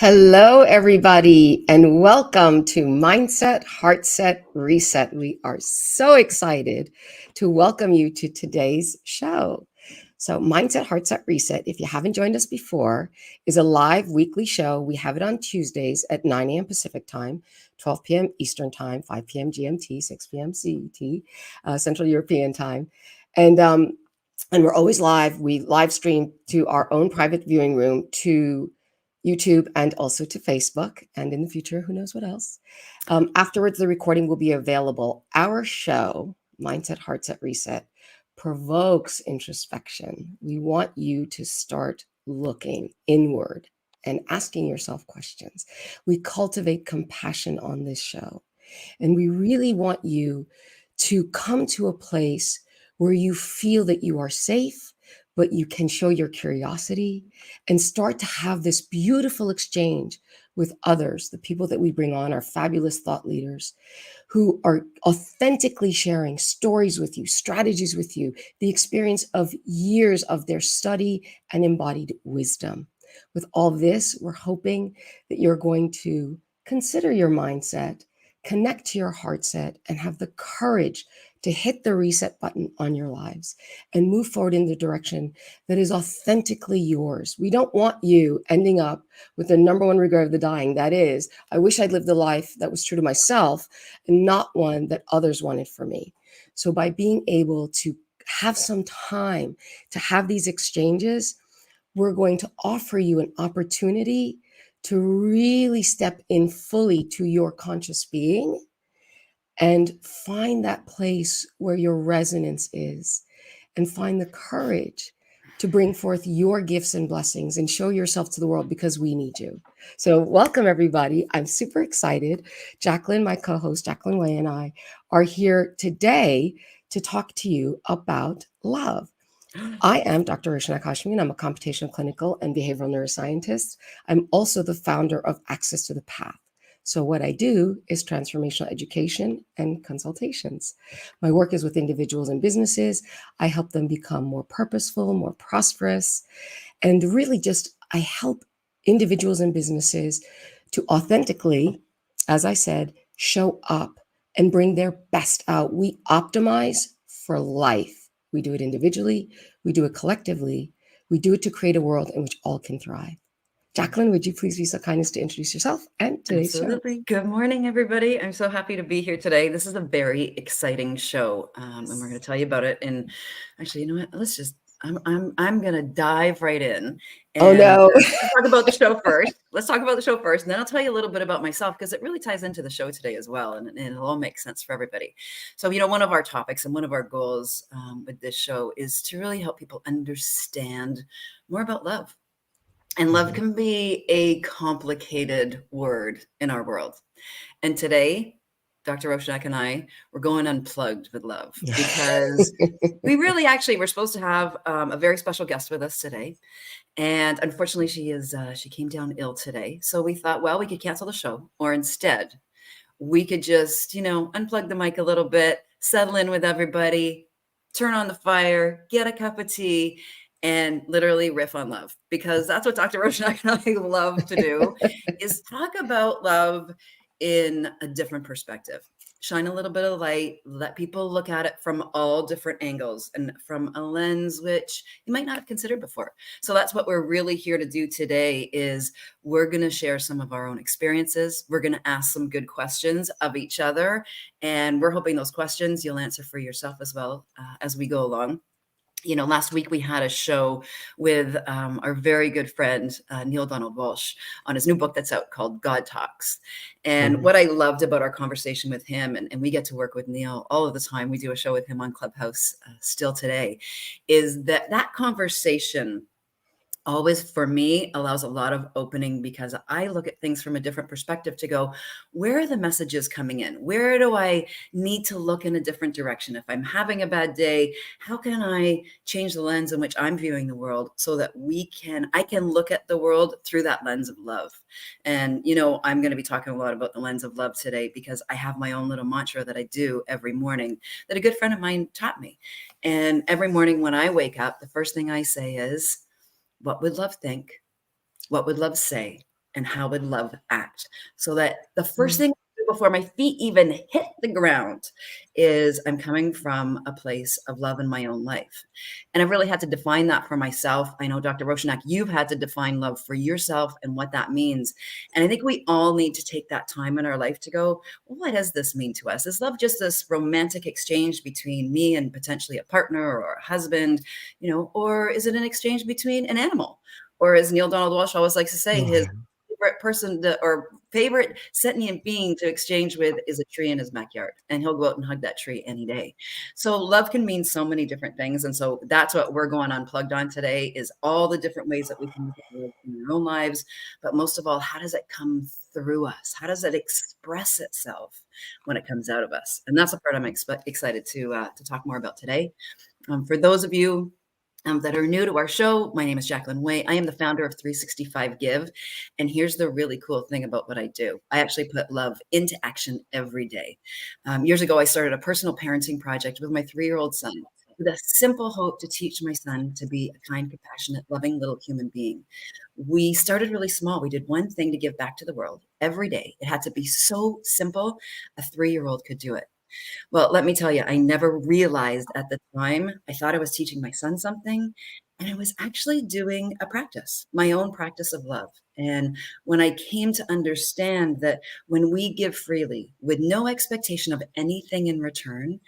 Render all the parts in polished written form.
Hello, everybody, and welcome to Mindset, Heartset, Reset. We are so excited to welcome you to today's show. So, Mindset, Heartset, Reset, if you haven't joined us before, is a live weekly show. We have it on Tuesdays at 9 a.m. Pacific Time, 12 p.m. Eastern Time, 5 p.m. GMT, 6 p.m. CET, Central European Time. And we're always live. We live stream to our own private viewing room, to YouTube, and also to Facebook. And in the future, who knows what else? Afterwards, the recording will be available. Our show, Mindset, Heartset, Reset, provokes introspection. We want you to start looking inward and asking yourself questions. We cultivate compassion on this show. And we really want you to come to a place where you feel that you are safe, but you can show your curiosity and start to have this beautiful exchange with others. The people that we bring on are fabulous thought leaders who are authentically sharing stories with you, strategies with you, the experience of years of their study and embodied wisdom. With all this, we're hoping that you're going to consider your mindset, connect to your heart set, and have the courage to hit the reset button on your lives and move forward in the direction that is authentically yours. We don't want you ending up with the number one regret of the dying. That is, I wish I'd lived a life that was true to myself and not one that others wanted for me. So by being able to have some time to have these exchanges, we're going to offer you an opportunity to really step in fully to your conscious being and find that place where your resonance is, and find the courage to bring forth your gifts and blessings and show yourself to the world, because we need you. So welcome, everybody. I'm super excited. Jacqueline, my co-host, Jacqueline Way, and I are here today to talk to you about love. I am Dr. Rowshanak Hashemiyoon. I'm a computational clinical and behavioral neuroscientist. I'm also the founder of Access to the Path. So what I do is transformational education and consultations. My work is with individuals and businesses. I help them become more purposeful, more prosperous, and really just I help individuals and businesses to authentically, as I said, show up and bring their best out. We optimize for life. We do it individually, we do it collectively, we do it to create a world in which all can thrive. Jacqueline, would you please be so kind as to introduce yourself and today's show? Absolutely. Good morning, everybody. I'm so happy to be here today. This is a very exciting show, and we're going to tell you about it. And actually, you know what? I'm going to dive right in. And Oh no! Let's talk about the show first. Let's talk about the show first, and then I'll tell you a little bit about myself, because it really ties into the show today as well, and it'll all make sense for everybody. So, one of our topics and one of our goals with this show is to really help people understand more about love. And love can be a complicated word in our world. And today, Dr. Rowshanak and I, we're going unplugged with love, because we're supposed to have a very special guest with us today. And unfortunately, she came down ill today. So we thought, well, we could cancel the show, or instead we could just, unplug the mic a little bit, settle in with everybody, turn on the fire, get a cup of tea, and literally riff on love, because that's what Dr. Rowshanak and I love to do, is talk about love in a different perspective. Shine a little bit of light, let people look at it from all different angles and from a lens which you might not have considered before. So that's what we're really here to do today, is we're going to share some of our own experiences. We're going to ask some good questions of each other, and we're hoping those questions you'll answer for yourself as well as we go along. Last week we had a show with our very good friend, Neil Donald Walsh, on his new book that's out called God Talks. And what I loved about our conversation with him, and we get to work with Neil all of the time, we do a show with him on Clubhouse still today, is that conversation always, for me, allows a lot of opening, because I look at things from a different perspective to go, where are the messages coming in? Where do I need to look in a different direction? If I'm having a bad day, how can I change the lens in which I'm viewing the world, so that I can look at the world through that lens of love? And, I'm going to be talking a lot about the lens of love today, because I have my own little mantra that I do every morning that a good friend of mine taught me. And every morning when I wake up, the first thing I say is, what would love think? What would love say? and how would love act? So that the first thing before my feet even hit the ground is I'm coming from a place of love in my own life. And I've really had to define that for myself. I know, Dr. Rowshanak, you've had to define love for yourself and what that means. And I think we all need to take that time in our life to go, well, what does this mean to us? Is love just this romantic exchange between me and potentially a partner or a husband, or is it an exchange between an animal? Or as Neil Donald Walsh always likes to say, his favorite person or favorite sentient being to exchange with is a tree in his backyard, and he'll go out and hug that tree any day. So love can mean so many different things. And so that's what we're going unplugged on today, is all the different ways that we can look at love in our own lives. But most of all, how does it come through us? How does it express itself when it comes out of us? And that's the part I'm excited to talk more about today. For those of you that are new to our show, my name is Jacqueline Way. I am the founder of 365 Give. And here's the really cool thing about what I do. I actually put love into action every day. Years ago, I started a personal parenting project with my 3-year-old son with a simple hope to teach my son to be a kind, compassionate, loving little human being. We started really small. We did one thing to give back to the world every day. It had to be so simple, a 3-year-old could do it. Well, let me tell you, I never realized at the time. I thought I was teaching my son something, and I was actually doing a practice, my own practice of love. And when I came to understand that when we give freely with no expectation of anything in return,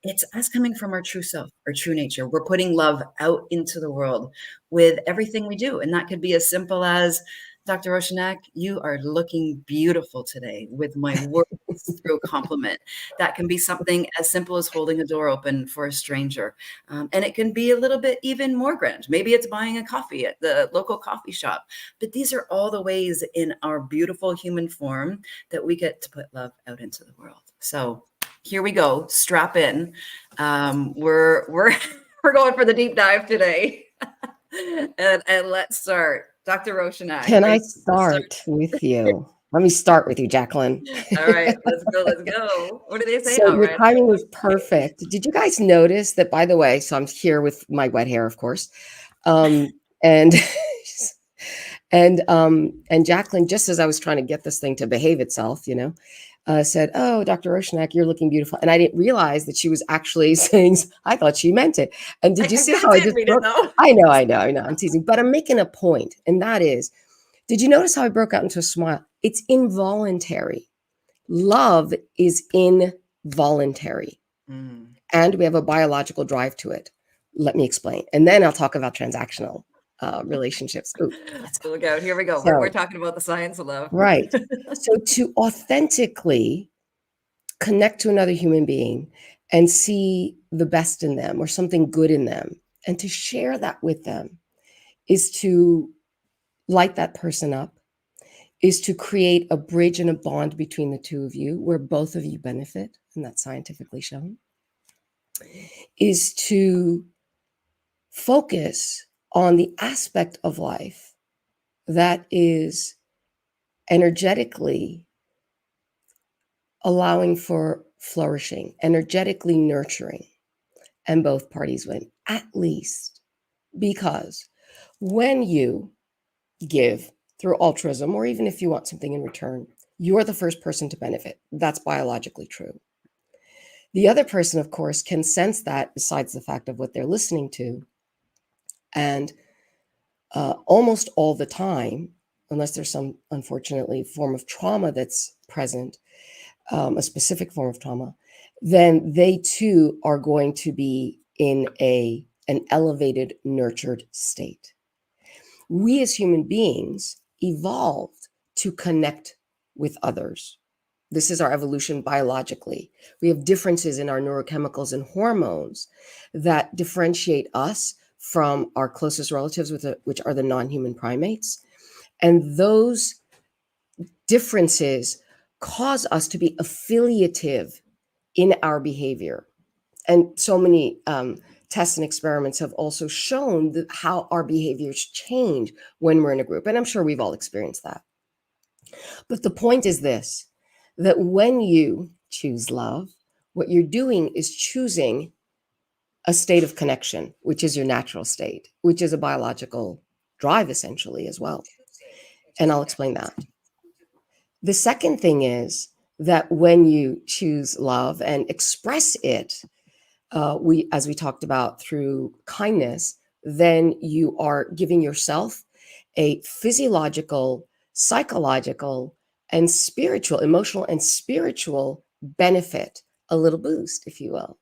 it's us coming from our true self, our true nature. We're putting love out into the world with everything we do. And that could be as simple as, Dr. Rowshanak, you are looking beautiful today, with my words through a compliment. That can be something as simple as holding a door open for a stranger. And it can be a little bit even more grand. Maybe it's buying a coffee at the local coffee shop. But these are all the ways in our beautiful human form that we get to put love out into the world. So here we go. Strap in. We're we're going for the deep dive today. and let's start. Dr. Rowshanak. Can I start with you? Let me start with you, Jacqueline. All right, let's go. Let's go. What do they say? So All your right. timing was perfect. Did you guys notice that, by the way, so I'm here with my wet hair, of course. And and Jacqueline, just as I was trying to get this thing to behave itself, said, "Oh, Dr. Rowshanak, you're looking beautiful." And I didn't realize that she was actually saying, I thought she meant it. And did you see how I just broke? I know. I'm teasing, but I'm making a point. And that is, did you notice how I broke out into a smile? It's involuntary. Love is involuntary. And we have a biological drive to it. Let me explain. And then I'll talk about transactional relationships. Ooh, look out. Here we go. We're talking about the science of love. Right. So to authentically connect to another human being and see the best in them or something good in them, and to share that with them, is to light that person up, is to create a bridge and a bond between the two of you where both of you benefit, and that's scientifically shown, is to focus on the aspect of life that is energetically allowing for flourishing, energetically nurturing, and both parties win, at least. Because when you give through altruism, or even if you want something in return, you're the first person to benefit. That's biologically true. The other person, of course, can sense that, besides the fact of what they're listening to. And almost all the time, unless there's some, unfortunately, form of trauma that's present, a specific form of trauma, then they too are going to be in an elevated, nurtured state. We as human beings evolved to connect with others. This is our evolution biologically. We have differences in our neurochemicals and hormones that differentiate us from our closest relatives, which are the non-human primates. And those differences cause us to be affiliative in our behavior. And so many tests and experiments have also shown how our behaviors change when we're in a group. And I'm sure we've all experienced that. But the point is this, that when you choose love, what you're doing is choosing a state of connection, which is your natural state, which is a biological drive essentially as well. And I'll explain that. The second thing is that when you choose love and express it, as we talked about, through kindness, then you are giving yourself a physiological, psychological, and spiritual, emotional and spiritual benefit, a little boost, if you will.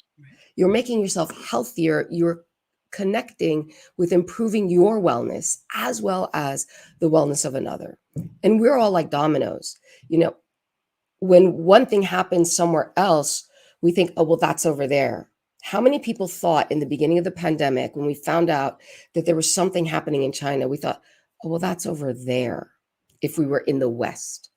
You're making yourself healthier. You're connecting with improving your wellness as well as the wellness of another. And we're all like dominoes. You know, when one thing happens somewhere else, we think, oh, well, that's over there. How many people thought in the beginning of the pandemic, when we found out that there was something happening in China, we thought, oh, well, that's over there, if we were in the West.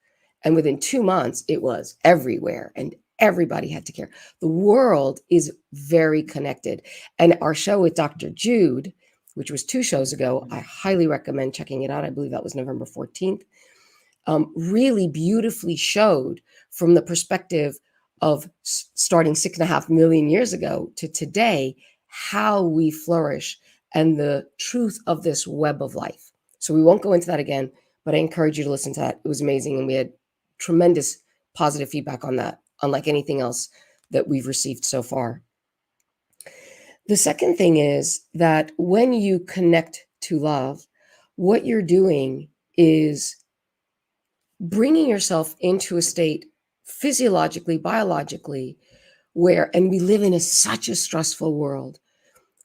And within 2 months, it was everywhere and everybody had to care. The world is very connected. And our show with Dr. Jude, which was 2 shows ago, I highly recommend checking it out. I believe that was November 14th. Really beautifully showed from the perspective of starting 6.5 million years ago to today, how we flourish and the truth of this web of life. So we won't go into that again, but I encourage you to listen to that. It was amazing. And we had tremendous positive feedback on that, unlike anything else that we've received so far. The second thing is that when you connect to love, what you're doing is bringing yourself into a state physiologically, biologically, where, and we live in such a stressful world,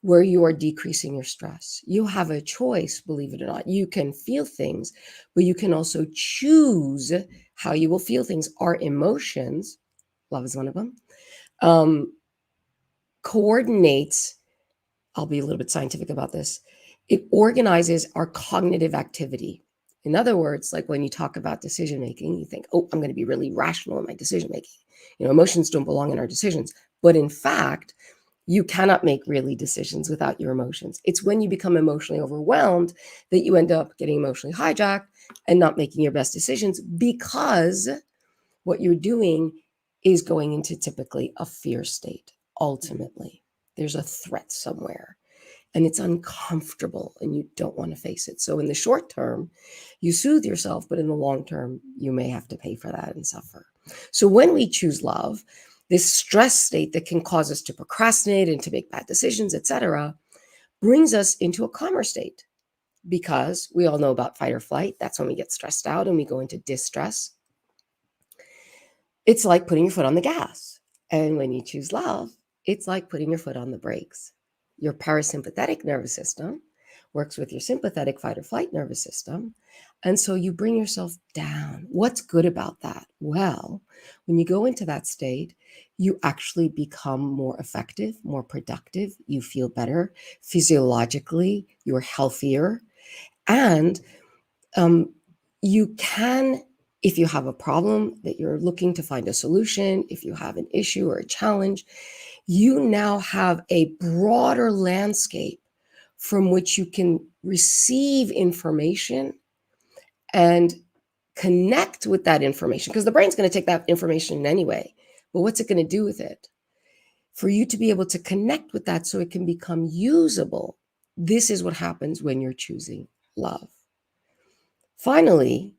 where you are decreasing your stress. You have a choice, believe it or not. You can feel things, but you can also choose how you will feel things. Our emotions, love is one of them, coordinates, I'll be a little bit scientific about this, it organizes our cognitive activity. In other words, like when you talk about decision making, you think, oh, I'm going to be really rational in my decision making. You know, emotions don't belong in our decisions. But in fact, you cannot make really decisions without your emotions. It's when you become emotionally overwhelmed that you end up getting emotionally hijacked and not making your best decisions, because what you're doing is going into typically a fear state. Ultimately, there's a threat somewhere. And it's uncomfortable and you don't want to face it. So in the short term, you soothe yourself, but in the long term, you may have to pay for that and suffer. So when we choose love, this stress state that can cause us to procrastinate and to make bad decisions, etc., brings us into a calmer state, because we all know about fight or flight. That's when we get stressed out and we go into distress. It's like putting your foot on the gas. And when you choose love, it's like putting your foot on the brakes. Your parasympathetic nervous system works with your sympathetic fight or flight nervous system. And so you bring yourself down. What's good about that? Well, when you go into that state, you actually become more effective, more productive. You feel better physiologically, you're healthier. And you can, if you have a problem that you're looking to find a solution, if you have an issue or a challenge, you now have a broader landscape from which you can receive information and connect with that information, because the brain's going to take that information anyway. But what's it going to do with it? For you to be able to connect with that so it can become usable, this is what happens when you're choosing love. Finally,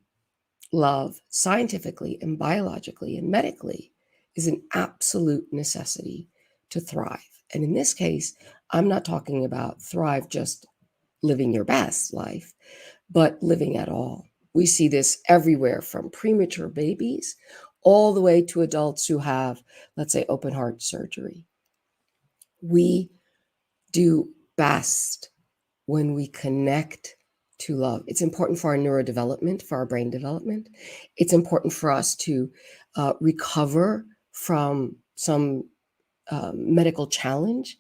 love, scientifically and biologically and medically, is an absolute necessity to thrive. And in this case, I'm not talking about thrive just living your best life, but living at all. We see this everywhere, from premature babies all the way to adults who have, let's say, open heart surgery. We do best when we connect to love. It's important for our neurodevelopment, for our brain development. It's important for us to recover from some medical challenge.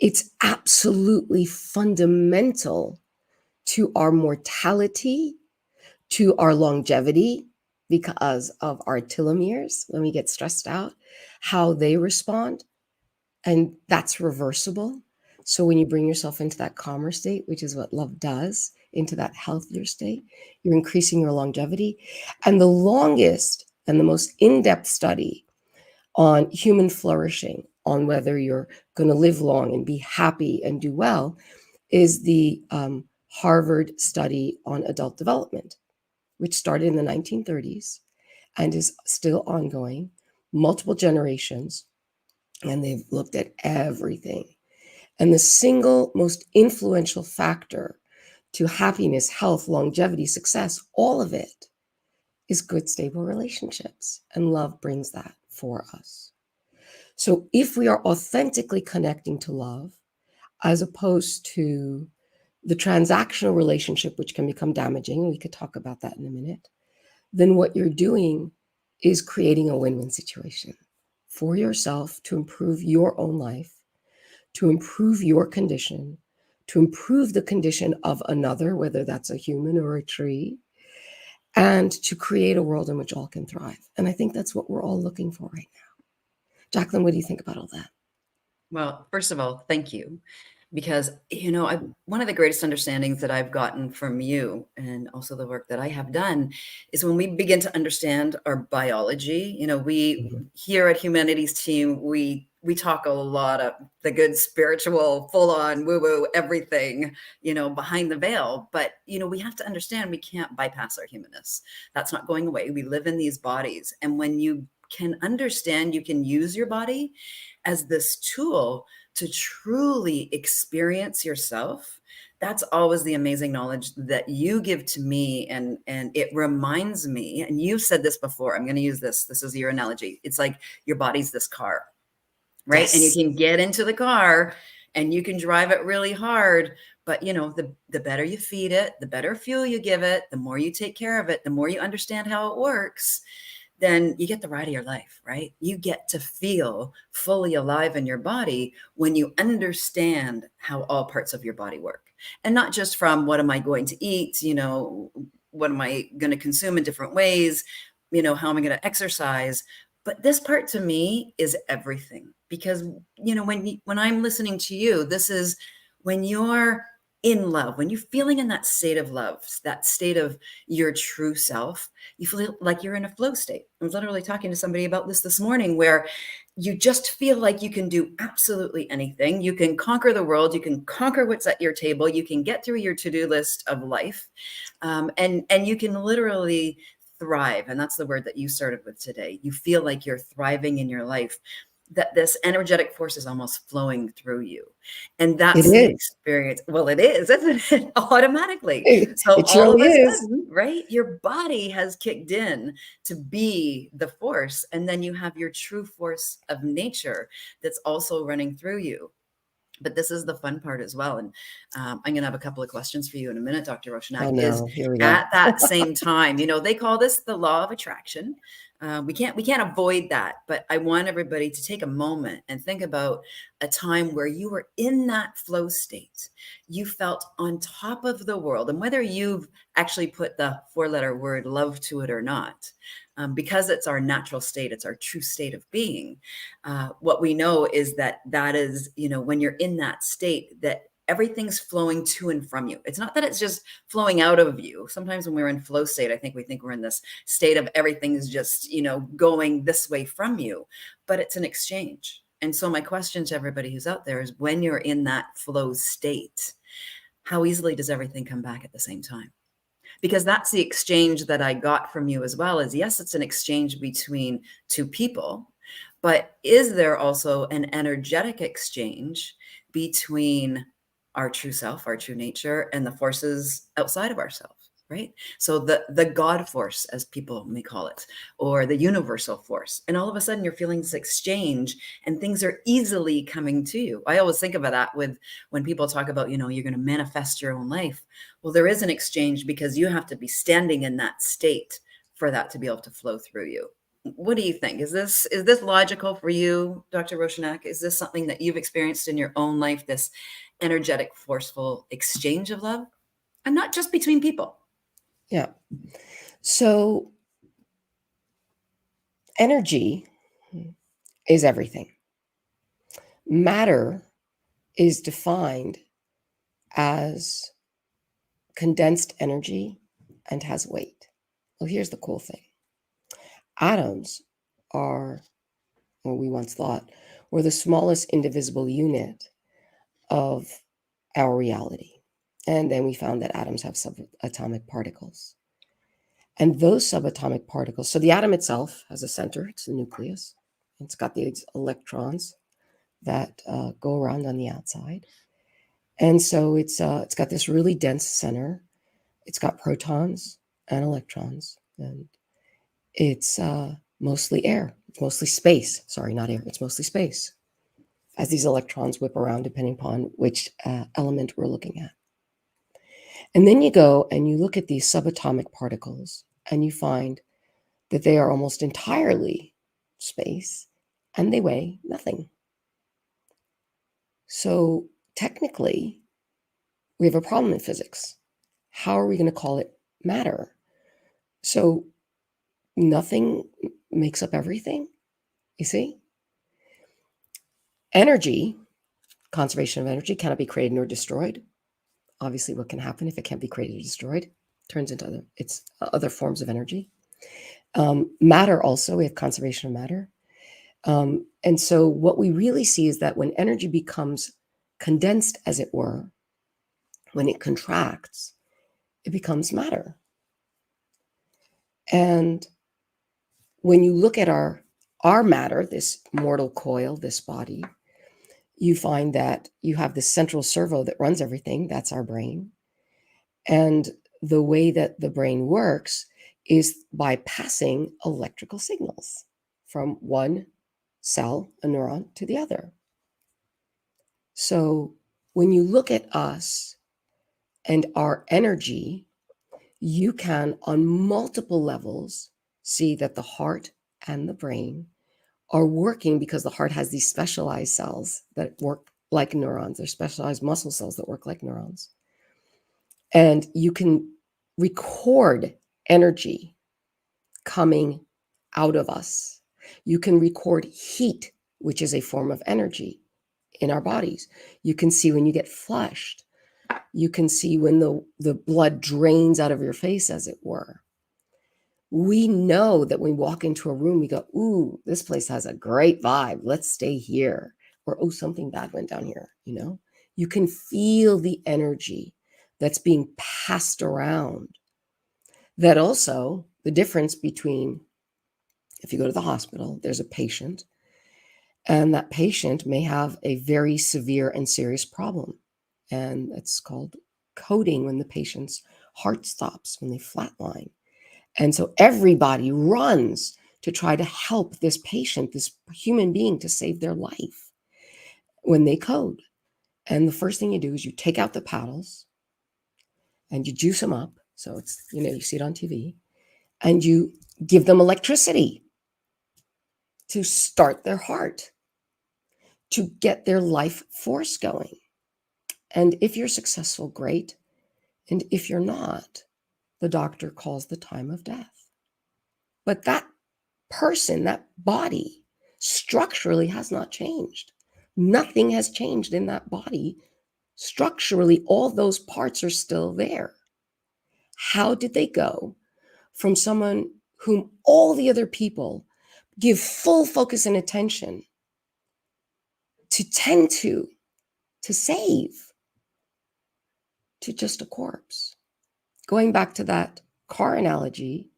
It's absolutely fundamental to our mortality, to our longevity, because of our telomeres when we get stressed out, how they respond. And that's reversible. So when you bring yourself into that calmer state, which is what love does, into that healthier state, you're increasing your longevity. And the longest and the most in-depth study on human flourishing, on whether you're going to live long and be happy and do well, is the Harvard study on adult development. which started in the 1930s and is still ongoing, multiple generations, and they've looked at everything. And the single most influential factor to happiness, health, longevity, success, all of it is good, stable relationships. And love brings that for us. So if we are authentically connecting to love, as opposed to the transactional relationship, which can become damaging, we could talk about that in a minute, then what you're doing is creating a win-win situation for yourself to improve your own life, to improve your condition, to improve the condition of another, whether that's a human or a tree, and to create a world in which all can thrive. And I think that's what we're all looking for right now. Jacqueline, what do you think about all that? Well, first of all, thank you. Because, one of the greatest understandings that I've gotten from you and also the work that I have done is when we begin to understand our biology. We here at Humanities Team, we talk a lot of the good spiritual, full on woo-woo, everything, behind the veil. But, we have to understand we can't bypass our humanness. That's not going away. We live in these bodies. And when you can understand, you can use your body as this tool to truly experience yourself. That's always the amazing knowledge that you give to me. And it reminds me, and you've said this before, I'm going to use this. This is your analogy. It's like your body's this car, right? Yes. And you can get into the car and you can drive it really hard. But, the better you feed it, the better fuel you give it, the more you take care of it, the more you understand how it works, then you get the ride of your life, right? You get to feel fully alive in your body when you understand how all parts of your body work. And not just from what am I going to eat, what am I going to consume in different ways, how am I going to exercise? But this part to me is everything. Because, when I'm listening to you, this is when you're in love, when you're feeling in that state of love, that state of your true self, you feel like you're in a flow state. I was literally talking to somebody about this morning, where you just feel like you can do absolutely anything. You can conquer the world. You can conquer what's at your table. You can get through your to-do list of life. And you can literally thrive. And that's the word that you started with today. You feel like you're thriving in your life, that this energetic force is almost flowing through you. And that's the experience. Well, it is, isn't it? Automatically. So it all of really a is. sudden, right, your body has kicked in to be the force. And then you have your true force of nature that's also running through you. But this is the fun part as well. And I'm going to have a couple of questions for you in a minute, Dr. Rowshanak. Oh, no. Here we go. At that same time, they call this the law of attraction. We can't avoid that, but I want everybody to take a moment and think about a time where you were in that flow state. You felt on top of the world, and whether you've actually put the 4-letter word love to it or not, because it's our natural state, it's our true state of being. What we know is that is, when you're in that state, that everything's flowing to and from you. It's not that it's just flowing out of you. Sometimes when we're in flow state, I think we think we're in this state of everything's just, going this way from you, but it's an exchange. And so my question to everybody who's out there is, when you're in that flow state, how easily does everything come back at the same time? Because that's the exchange that I got from you as well. Is yes, it's an exchange between two people, but is there also an energetic exchange between our true self, our true nature, and the forces outside of ourselves, right? So the God force, as people may call it, or the universal force. And all of a sudden you're feeling this exchange and things are easily coming to you. I always think about that with when people talk about, you're going to manifest your own life. Well, there is an exchange because you have to be standing in that state for that to be able to flow through you. What do you think? Is this logical for you, Dr. Rowshanak? Is this something that you've experienced in your own life, this energetic, forceful exchange of love? And not just between people. Yeah. So energy is everything. Matter is defined as condensed energy and has weight. Well, here's the cool thing. Atoms are, or we once thought, were the smallest indivisible unit of our reality. And then we found that atoms have subatomic particles. And those subatomic particles, so the atom itself has a center, it's the nucleus. It's got these electrons that go around on the outside. And so it's got this really dense center. It's got protons and electrons. And it's mostly air. It's mostly space. Sorry, not air. It's mostly space, as these electrons whip around depending upon which element we're looking at. And then you go and you look at these subatomic particles, and you find that they are almost entirely space, and they weigh nothing. So technically, we have a problem in physics. How are we going to call it matter? So nothing makes up everything, you see? Energy, conservation of energy, cannot be created nor destroyed. Obviously, what can happen if it can't be created or destroyed? Turns into other forms of energy. Matter also, we have conservation of matter. And so what we really see is that when energy becomes condensed, as it were, when it contracts, it becomes matter. And when you look at our matter, this mortal coil, this body, you find that you have this central servo that runs everything. That's our brain. And the way that the brain works is by passing electrical signals from one cell, a neuron, to the other. So when you look at us and our energy, you can, on multiple levels, see that the heart and the brain are working, because the heart has these specialized cells that work like neurons. They're specialized muscle cells that work like neurons. And you can record energy coming out of us. You can record heat, which is a form of energy in our bodies. You can see when you get flushed. You can see when the blood drains out of your face, as it were. We know that when we walk into a room, we go, ooh, this place has a great vibe. Let's stay here. Or, oh, something bad went down here, you know? You can feel the energy that's being passed around. That also, the difference between, if you go to the hospital, there's a patient, and that patient may have a very severe and serious problem. And it's called coding, when the patient's heart stops, when they flatline. And so everybody runs to try to help this patient, this human being, to save their life when they code. And the first thing you do is you take out the paddles and you juice them up. So it's, you see it on TV, and you give them electricity to start their heart, to get their life force going. And if you're successful, great. And if you're not, the doctor calls the time of death. But that person, that body, structurally has not changed. Nothing has changed in that body. Structurally, all those parts are still there. How did they go from someone whom all the other people give full focus and attention to tend to save, to just a corpse? Going back to that car analogy,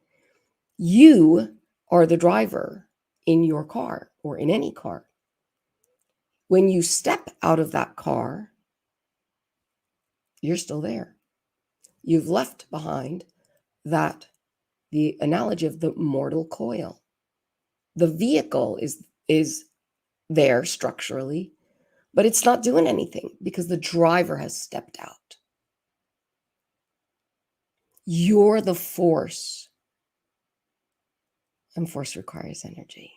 you are the driver in your car or in any car. When you step out of that car, you're still there. You've left behind the analogy of the mortal coil. The vehicle is there structurally, but it's not doing anything because the driver has stepped out. You're the force, and force requires energy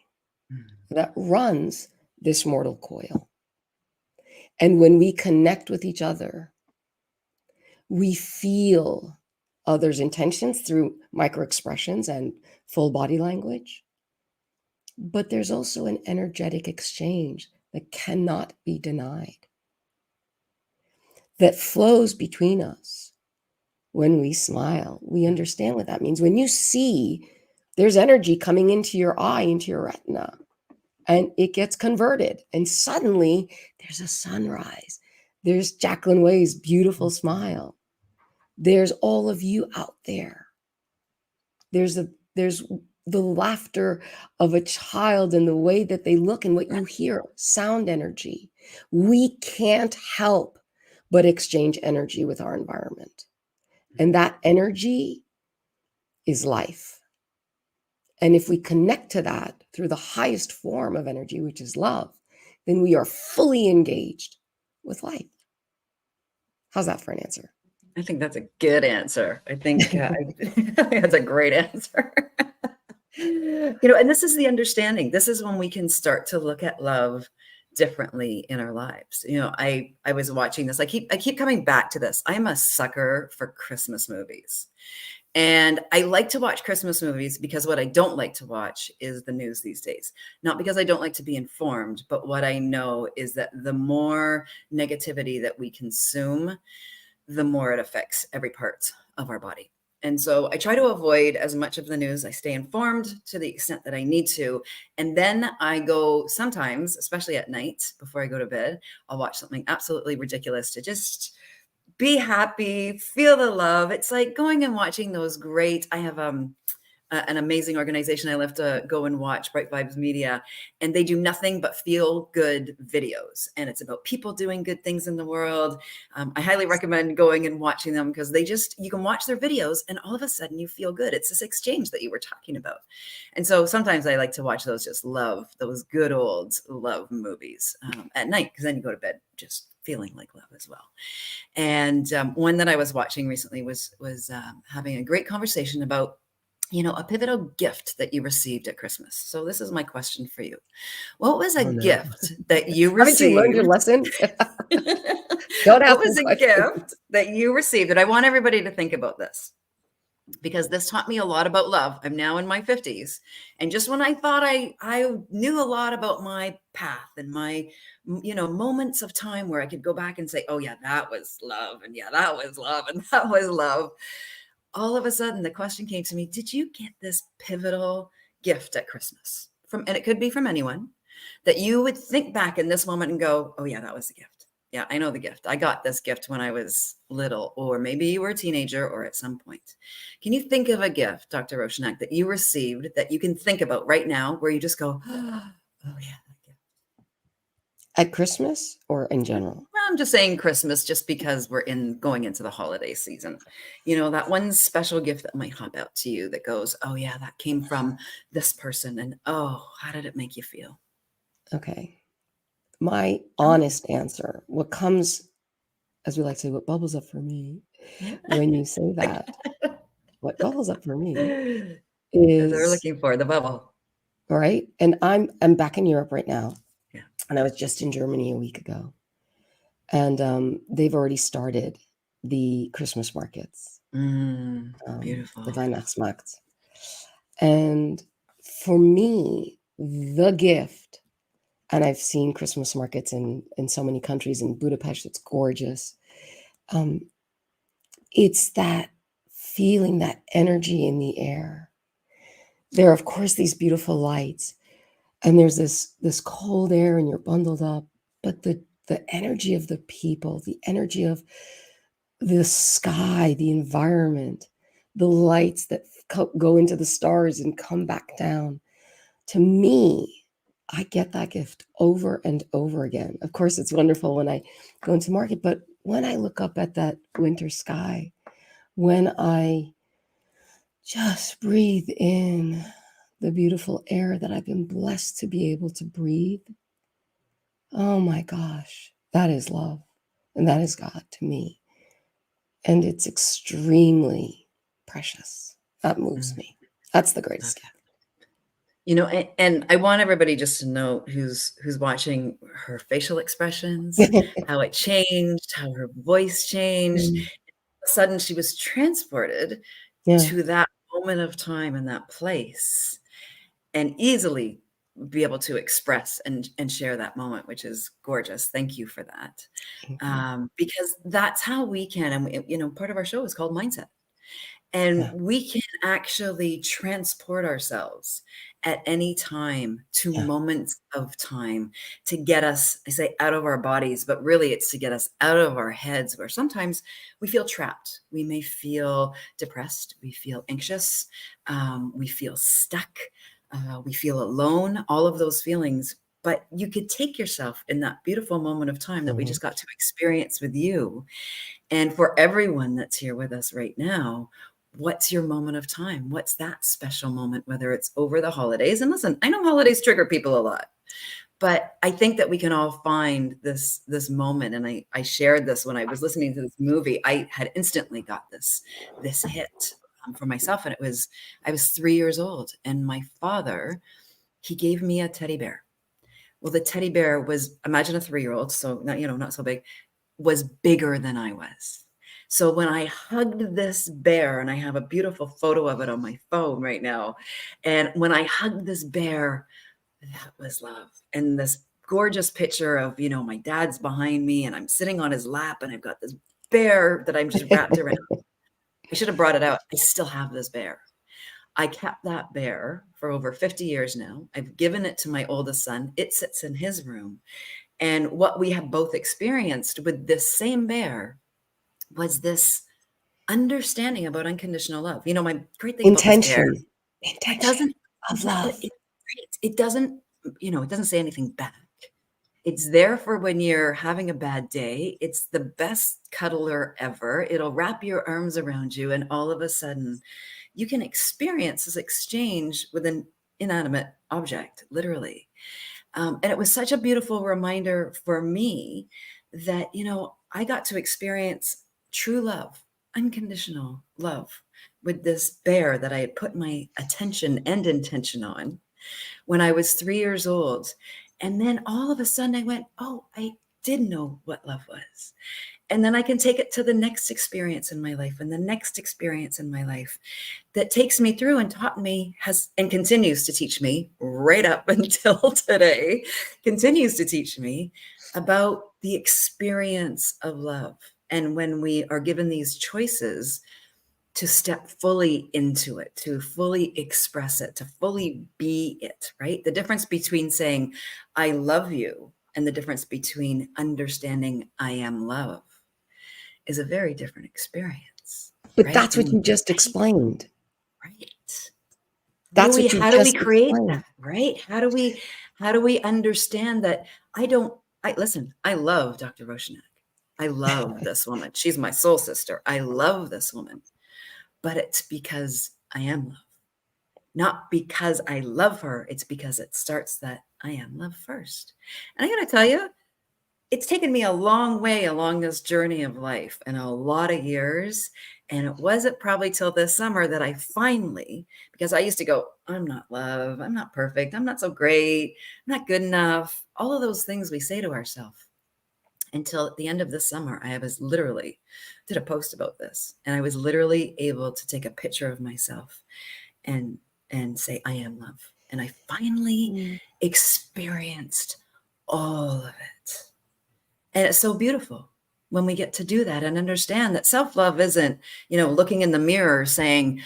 that runs this mortal coil. And when we connect with each other, we feel others' intentions through microexpressions and full body language. But there's also an energetic exchange that cannot be denied, that flows between us. When we smile, we understand what that means. When you see there's energy coming into your eye, into your retina, and it gets converted, and suddenly there's a sunrise. There's Jacqueline Way's beautiful smile. There's all of you out there There's the laughter of a child and the way that they look and what you hear, sound energy. We can't help but exchange energy with our environment. And that energy is life. And if we connect to that through the highest form of energy, which is love, then we are fully engaged with life. How's that for an answer? I think that's a good answer. I think that's a great answer. And this is the understanding. This is when we can start to look at love differently in our lives. I was watching this. I keep coming back to this. I'm a sucker for Christmas movies. And I like to watch Christmas movies because what I don't like to watch is the news these days. Not because I don't like to be informed, but what I know is that the more negativity that we consume, the more it affects every part of our body. And so I try to avoid as much of the news. I stay informed to the extent that I need to. And then I go sometimes, especially at night before I go to bed, I'll watch something absolutely ridiculous to just be happy, feel the love. It's like going and watching those great, I have an amazing organization I love to go and watch, Bright Vibes Media, and they do nothing but feel good videos. And it's about people doing good things in the world. I highly recommend going and watching them because you can watch their videos and all of a sudden you feel good. It's this exchange that you were talking about. And so sometimes I like to watch those good old love movies at night, because then you go to bed just feeling like love as well. And one that I was watching recently was having a great conversation about, a pivotal gift that you received at Christmas. So this is my question for you. What was a gift that you received? Haven't you learned your lesson? Don't ask What was a gift that you received? And I want everybody to think about this, because this taught me a lot about love. I'm now in my 50s. And just when I thought I knew a lot about my path and my, moments of time where I could go back and say, oh yeah, that was love. And yeah, that was love. And that was love. All of a sudden the question came to me, did you get this pivotal gift at Christmas? And it could be from anyone, that you would think back in this moment and go, oh yeah, that was the gift. Yeah, I know the gift. I got this gift when I was little, or maybe you were a teenager or at some point. Can you think of a gift, Dr. Rowshanak, that you received that you can think about right now where you just go, oh yeah, that gift? At Christmas or in general? Well, I'm just saying Christmas, just because we're going into the holiday season. That one special gift that might hop out to you that goes, oh yeah, that came from this person. And oh, how did it make you feel? Okay. My honest answer, what comes, as we like to say, what bubbles up for me when you say that, what bubbles up for me is, they're looking for the bubble. Right. And I'm back in Europe right now. Yeah. And I was just in Germany a week ago. And they've already started the Christmas markets. Beautiful. The Weihnachtsmarkt. And for me, the gift, and I've seen Christmas markets in so many countries. In Budapest, it's gorgeous. It's that feeling, that energy in the air. There are, of course, these beautiful lights, and there's this cold air, and you're bundled up. But the energy of the people, the energy of the sky, the environment, the lights that go into the stars and come back down. To me, I get that gift over and over again. Of course, it's wonderful when I go into market, but when I look up at that winter sky, when I just breathe in the beautiful air that I've been blessed to be able to breathe, oh my gosh, that is love. And that is God to me. And it's extremely precious. That moves me. That's the greatest gift. And I want everybody just to know who's watching her facial expressions, how it changed, how her voice changed. All of a sudden, she was transported to that moment of time and that place, and easily be able to express and share that moment, which is gorgeous. Thank you for that. Because that's how we can, and part of our show is called Mindset. And Yeah. we can actually transport ourselves at any time to Yeah. moments of time to get us, I say, out of our bodies, but really it's to get us out of our heads, where sometimes we feel trapped. We may feel depressed. We feel anxious. We feel stuck. We feel alone, all of those feelings. But you could take yourself in that beautiful moment of time that we Mhm. just got to experience with you. And for everyone that's here with us right now, what's your moment of time? What's that special moment, whether it's over the holidays? And listen, I know holidays trigger people a lot, but I think that we can all find this moment. And I shared this when I was listening to this movie. I had instantly got this hit for myself. And I was 3 years old, and my father, he gave me a teddy bear. Well, the teddy bear was, imagine a 3-year-old, so not, not so big, was bigger than I was. So when I hugged this bear, and I have a beautiful photo of it on my phone right now, and when I hugged this bear, that was love. And this gorgeous picture of, my dad's behind me, and I'm sitting on his lap, and I've got this bear that I'm just wrapped around. I should have brought it out. I still have this bear. I kept that bear for over 50 years now. I've given it to my oldest son. It sits in his room. And what we have both experienced with this same bear was this understanding about unconditional love. My great thing about this bear, Intention. it Intention doesn't, of love. it doesn't, it doesn't say anything back. It's there for when you're having a bad day. It's the best cuddler ever. It'll wrap your arms around you, and all of a sudden you can experience this exchange with an inanimate object, literally. And it was such a beautiful reminder for me that, I got to experience true love, unconditional love, with this bear that I had put my attention and intention on when I was 3 years old. And then all of a sudden I went, oh, I did know what love was. And then I can take it to the next experience in my life, and the next experience in my life that takes me through and taught me, and continues to teach me right up until today, continues to teach me about the experience of love. And when we are given these choices to step fully into it, to fully express it, to fully be it, right? The difference between saying, I love you, and the difference between understanding I am love is a very different experience, But right? that's what you just explained. Right. That's what you How do we just create explained. that, right? How do we understand that? Listen, I love Dr. Rowshanak. I love this woman. She's my soul sister. I love this woman, but it's because I am love. Not because I love her. It's because it starts that I am love first. And I got to tell you, it's taken me a long way along this journey of life, and a lot of years. And it wasn't probably till this summer that I finally, because I used to go, I'm not love. I'm not perfect. I'm not so great. I'm not good enough. All of those things we say to ourselves, until at the end of the summer, I was literally did a post about this, and I was literally able to take a picture of myself and say, I am love. And I finally experienced all of it. And it's so beautiful when we get to do that and understand that self-love isn't, looking in the mirror saying,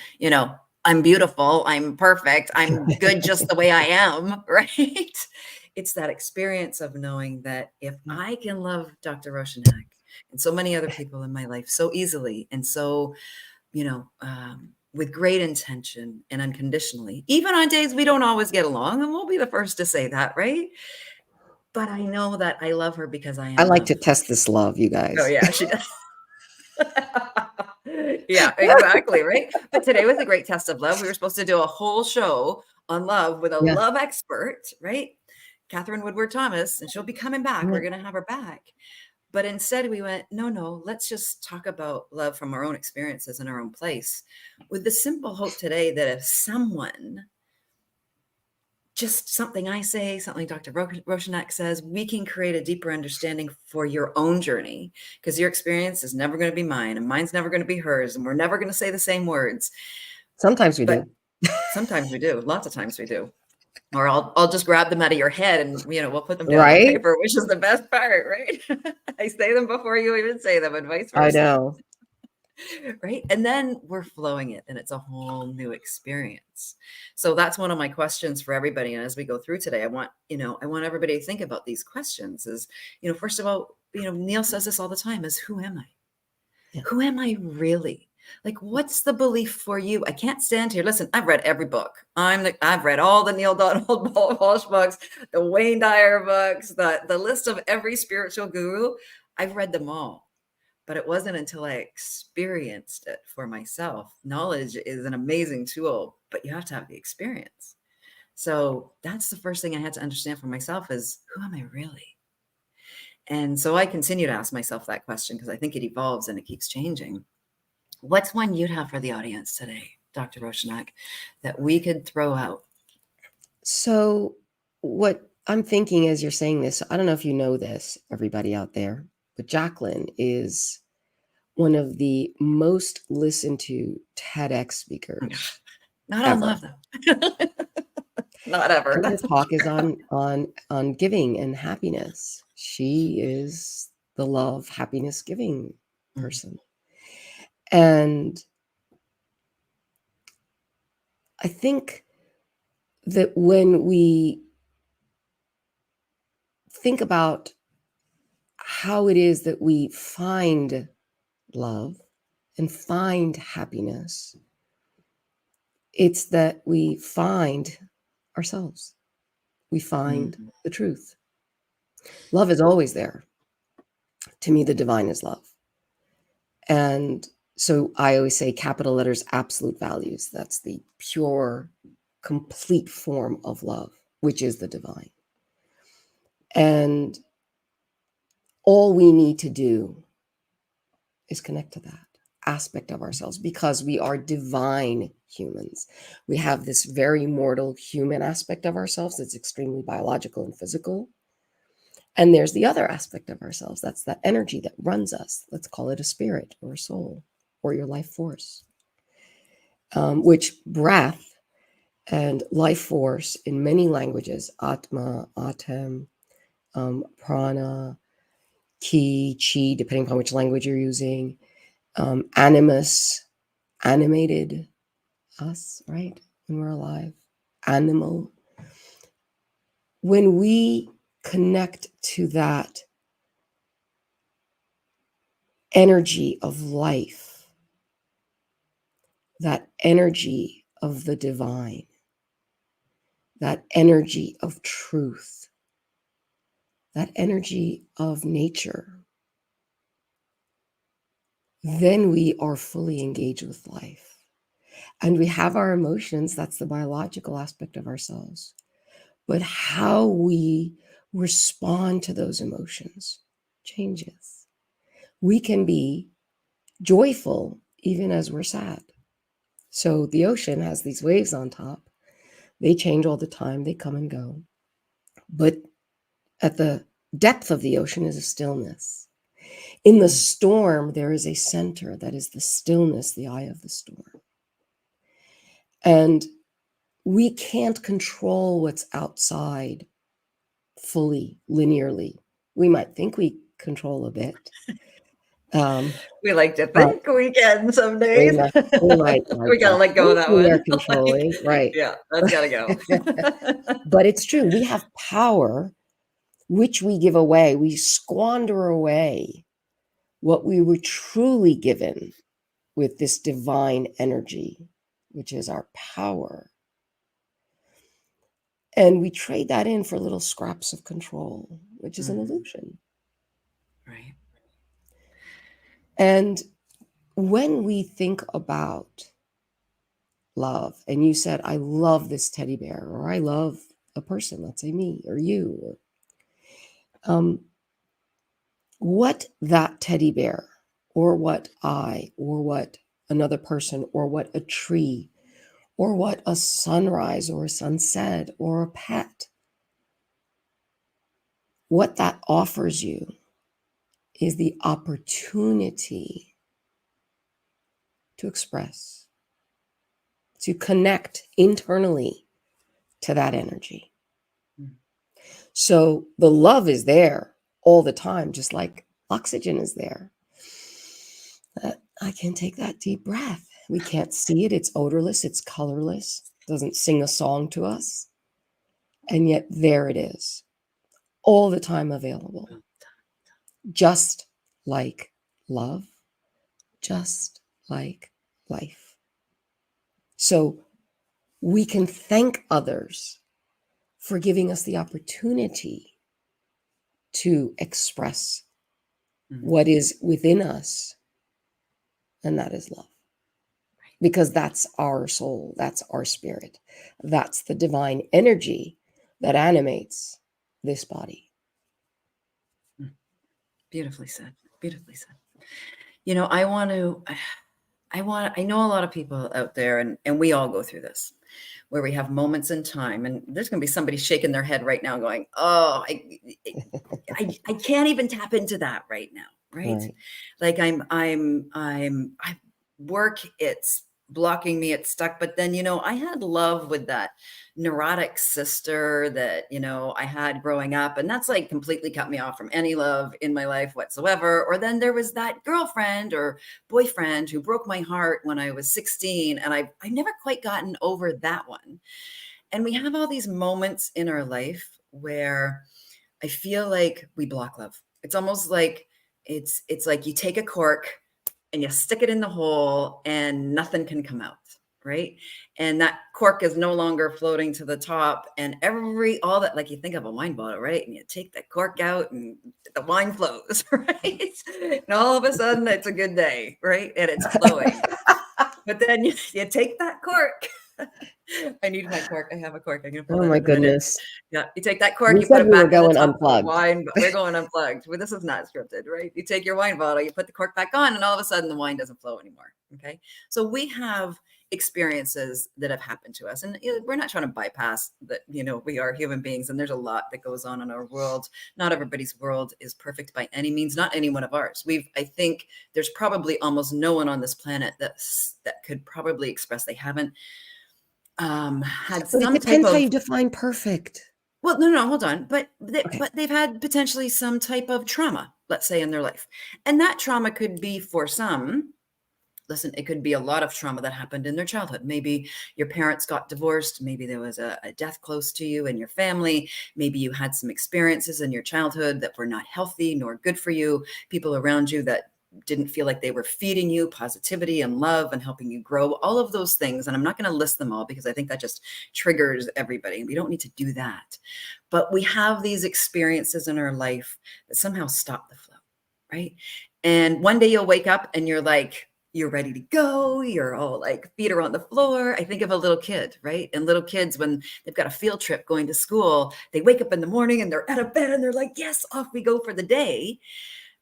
I'm beautiful, I'm perfect, I'm good just the way I am, right? It's that experience of knowing that if I can love Dr. Rowshanak and so many other people in my life so easily and so, with great intention and unconditionally, even on days we don't always get along, and we'll be the first to say that, right? But I know that I love her because I I am like love. to test this love, you Oh, guys. yeah, she does. Yeah, exactly, right? But today was a great test of love. We were supposed to do a whole show on love with a Yeah. love expert, right? Katherine Woodward Thomas, and she'll be coming back. We're Yeah. going to have her back. But instead we went, no, let's just talk about love from our own experiences in our own place, with the simple hope today that if someone, just something I say, something Dr. Rowshanak says, we can create a deeper understanding for your own journey, because your experience is never going to be mine, and mine's never going to be hers, and we're never going to say the same words. Sometimes we But do. sometimes we do. Lots of times we do. Or I'll just grab them out of your head, and we'll put them down on Right? paper, which is the best part, right? I say them before you even say them, and vice I versa. know. Right. And then we're flowing it, and it's a whole new experience. So that's one of my questions for everybody. And as we go through today, I want everybody to think about these questions is, first of all, Neil says this all the time is, who am I? Yeah. Who am I really? Like, what's the belief for you? I can't stand here. Listen, I've read every book. I've read all the Neil Donald Walsh books, the Wayne Dyer books, the list of every spiritual guru. I've read them all. But it wasn't until I experienced it for myself. Knowledge is an amazing tool, but you have to have the experience. So that's the first thing I had to understand for myself is, who am I really? And so I continue to ask myself that question because I think it evolves and it keeps changing. What's one you'd have for the audience today, Dr. Rowshanak, that we could throw out? So what I'm thinking as you're saying this, I don't know if you know this, everybody out there, but Jacqueline is one of the most listened to TEDx speakers. Not ever. on love, though. Not ever. And her talk is on giving and happiness. She is the love, happiness giving person. And I think that when we think about how it is that we find love and find happiness, it's that we find ourselves. We find the truth. Love is always there. To me, the divine is love. And so I always say capital letters, absolute values. That's the pure, complete form of love, which is the divine. And all we need to do is connect to that aspect of ourselves because we are divine humans. We have this very mortal human aspect of ourselves that's extremely biological and physical. And there's the other aspect of ourselves. That's that energy that runs us. Let's call it a spirit or a soul or your life force, which breath and life force in many languages, atma, atem, prana, ki, chi, depending upon which language you're using, animus, animated, us, right? When we're alive, animal. When we connect to that energy of life, that energy of the divine, that energy of truth, that energy of nature, then we are fully engaged with life. And we have our emotions, that's the biological aspect of ourselves. But how we respond to those emotions changes. We can be joyful even as we're sad. So the ocean has these waves on top. They change all the time. They come and go. But at the depth of the ocean is a stillness. In the storm, there is a center that is the stillness, the eye of the storm. And we can't control what's outside fully, linearly. We might think we control a bit. We like to think we can some days. We gotta let go of that one. We are controlling, right? Yeah, that's gotta go. But it's true. We have power, which we give away. We squander away what we were truly given with this divine energy, which is our power. And we trade that in for little scraps of control, which is an illusion. Right. And when we think about love, and you said, I love this teddy bear, or I love a person, let's say me or you, what that teddy bear, or what I, or what another person, or what a tree, or what a sunrise or a sunset or a pet, what that offers you is the opportunity to express, to connect internally to that energy. So the love is there all the time, just like oxygen is there. I can take that deep breath. We can't see it. It's odorless. It's colorless. Doesn't sing a song to us. And yet there it is, all the time available. Just like love, just like life. So we can thank others for giving us the opportunity to express what is within us, and that is love. Because that's our soul, that's our spirit, that's the divine energy that animates this body. Beautifully said. Beautifully said. You know, I know a lot of people out there, and we all go through this, where we have moments in time, and there's going to be somebody shaking their head right now going, oh, I can't even tap into that right now. Right. Like I work, it's blocking me, it's stuck. But then, you know, I had love with that neurotic sister that, you know, I had growing up, and that's like completely cut me off from any love in my life whatsoever. Or then there was that girlfriend or boyfriend who broke my heart when I was 16, and I've never quite gotten over that one. And we have all these moments in our life where I feel like we block love. It's almost like it's like you take a cork and you stick it in the hole and nothing can come out, right? And that cork is no longer floating to the top, and all that, like you think of a wine bottle, right? And you take the cork out and the wine flows, right? And all of a sudden it's a good day, right? And it's flowing. But then you take that cork. I need my cork. I have a cork. I'm gonna pull Oh that my in a minute. goodness. Yeah, you take that cork, We you put said it we were back on the going top of the unplugged. wine, but we're going unplugged. Well, this is not scripted, right? You take your wine bottle, you put the cork back on, and all of a sudden the wine doesn't flow anymore. Okay. So we have experiences that have happened to us, and we're not trying to bypass that. You know, we are human beings, and there's a lot that goes on in our world. Not everybody's world is perfect by any means, not any one of ours. I think there's probably almost no one on this planet that could probably express they haven't had But it some type depends how of, you define perfect. well, no, hold on. But they've had potentially some type of trauma, let's say, in their life. And that trauma could be, for some, listen, it could be a lot of trauma that happened in their childhood. Maybe your parents got divorced. Maybe there was a death close to you in your family. Maybe you had some experiences in your childhood that were not healthy nor good for you. People around you that didn't feel like they were feeding you positivity and love and helping you grow, all of those things. And I'm not going to list them all because I think that just triggers everybody. We don't need to do that. But we have these experiences in our life that somehow stop the flow, right? And one day you'll wake up and you're ready to go. You're all like, feet are on the floor. I think of a little kid, right? And little kids, when they've got a field trip going to school, they wake up in the morning and they're out of bed and they're like, yes, off we go for the day.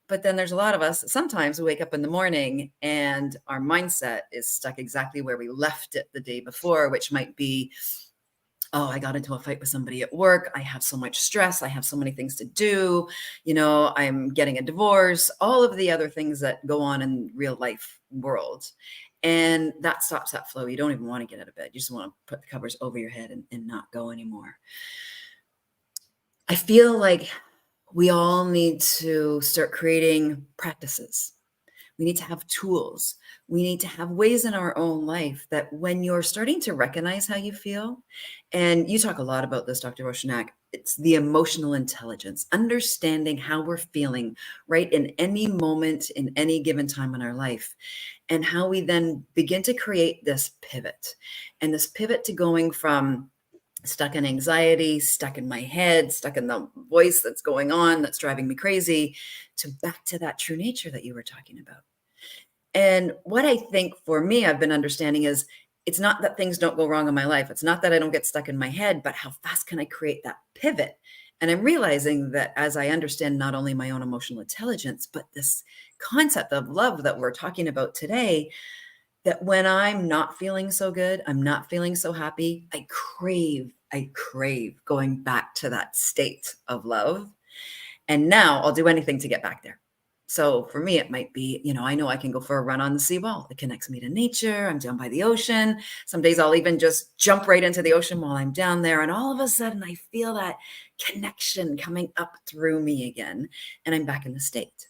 But then there's a lot of us, sometimes we wake up in the morning and our mindset is stuck exactly where we left it the day before, which might be, oh, I got into a fight with somebody at work. I have so much stress. I have so many things to do. You know, I'm getting a divorce, all of the other things that go on in real life world. And that stops that flow. You don't even want to get out of bed. You just want to put the covers over your head and not go anymore. I feel like we all need to start creating practices. We need to have tools. We need to have ways in our own life that when you're starting to recognize how you feel, and you talk a lot about this, Dr. Rowshanak, it's the emotional intelligence, understanding how we're feeling right in any moment, in any given time in our life, and how we then begin to create this pivot. And this pivot to going from stuck in anxiety, stuck in my head, stuck in the voice that's going on, that's driving me crazy, to back to that true nature that you were talking about. And what I think for me, I've been understanding is it's not that things don't go wrong in my life. It's not that I don't get stuck in my head, but how fast can I create that pivot? And I'm realizing that as I understand not only my own emotional intelligence, but this concept of love that we're talking about today, that when I'm not feeling so good, I'm not feeling so happy, I crave going back to that state of love. And now I'll do anything to get back there. So for me, it might be, you know I can go for a run on the seawall. It connects me to nature. I'm down by the ocean. Some days I'll even just jump right into the ocean while I'm down there. And all of a sudden I feel that connection coming up through me again. And I'm back in the state.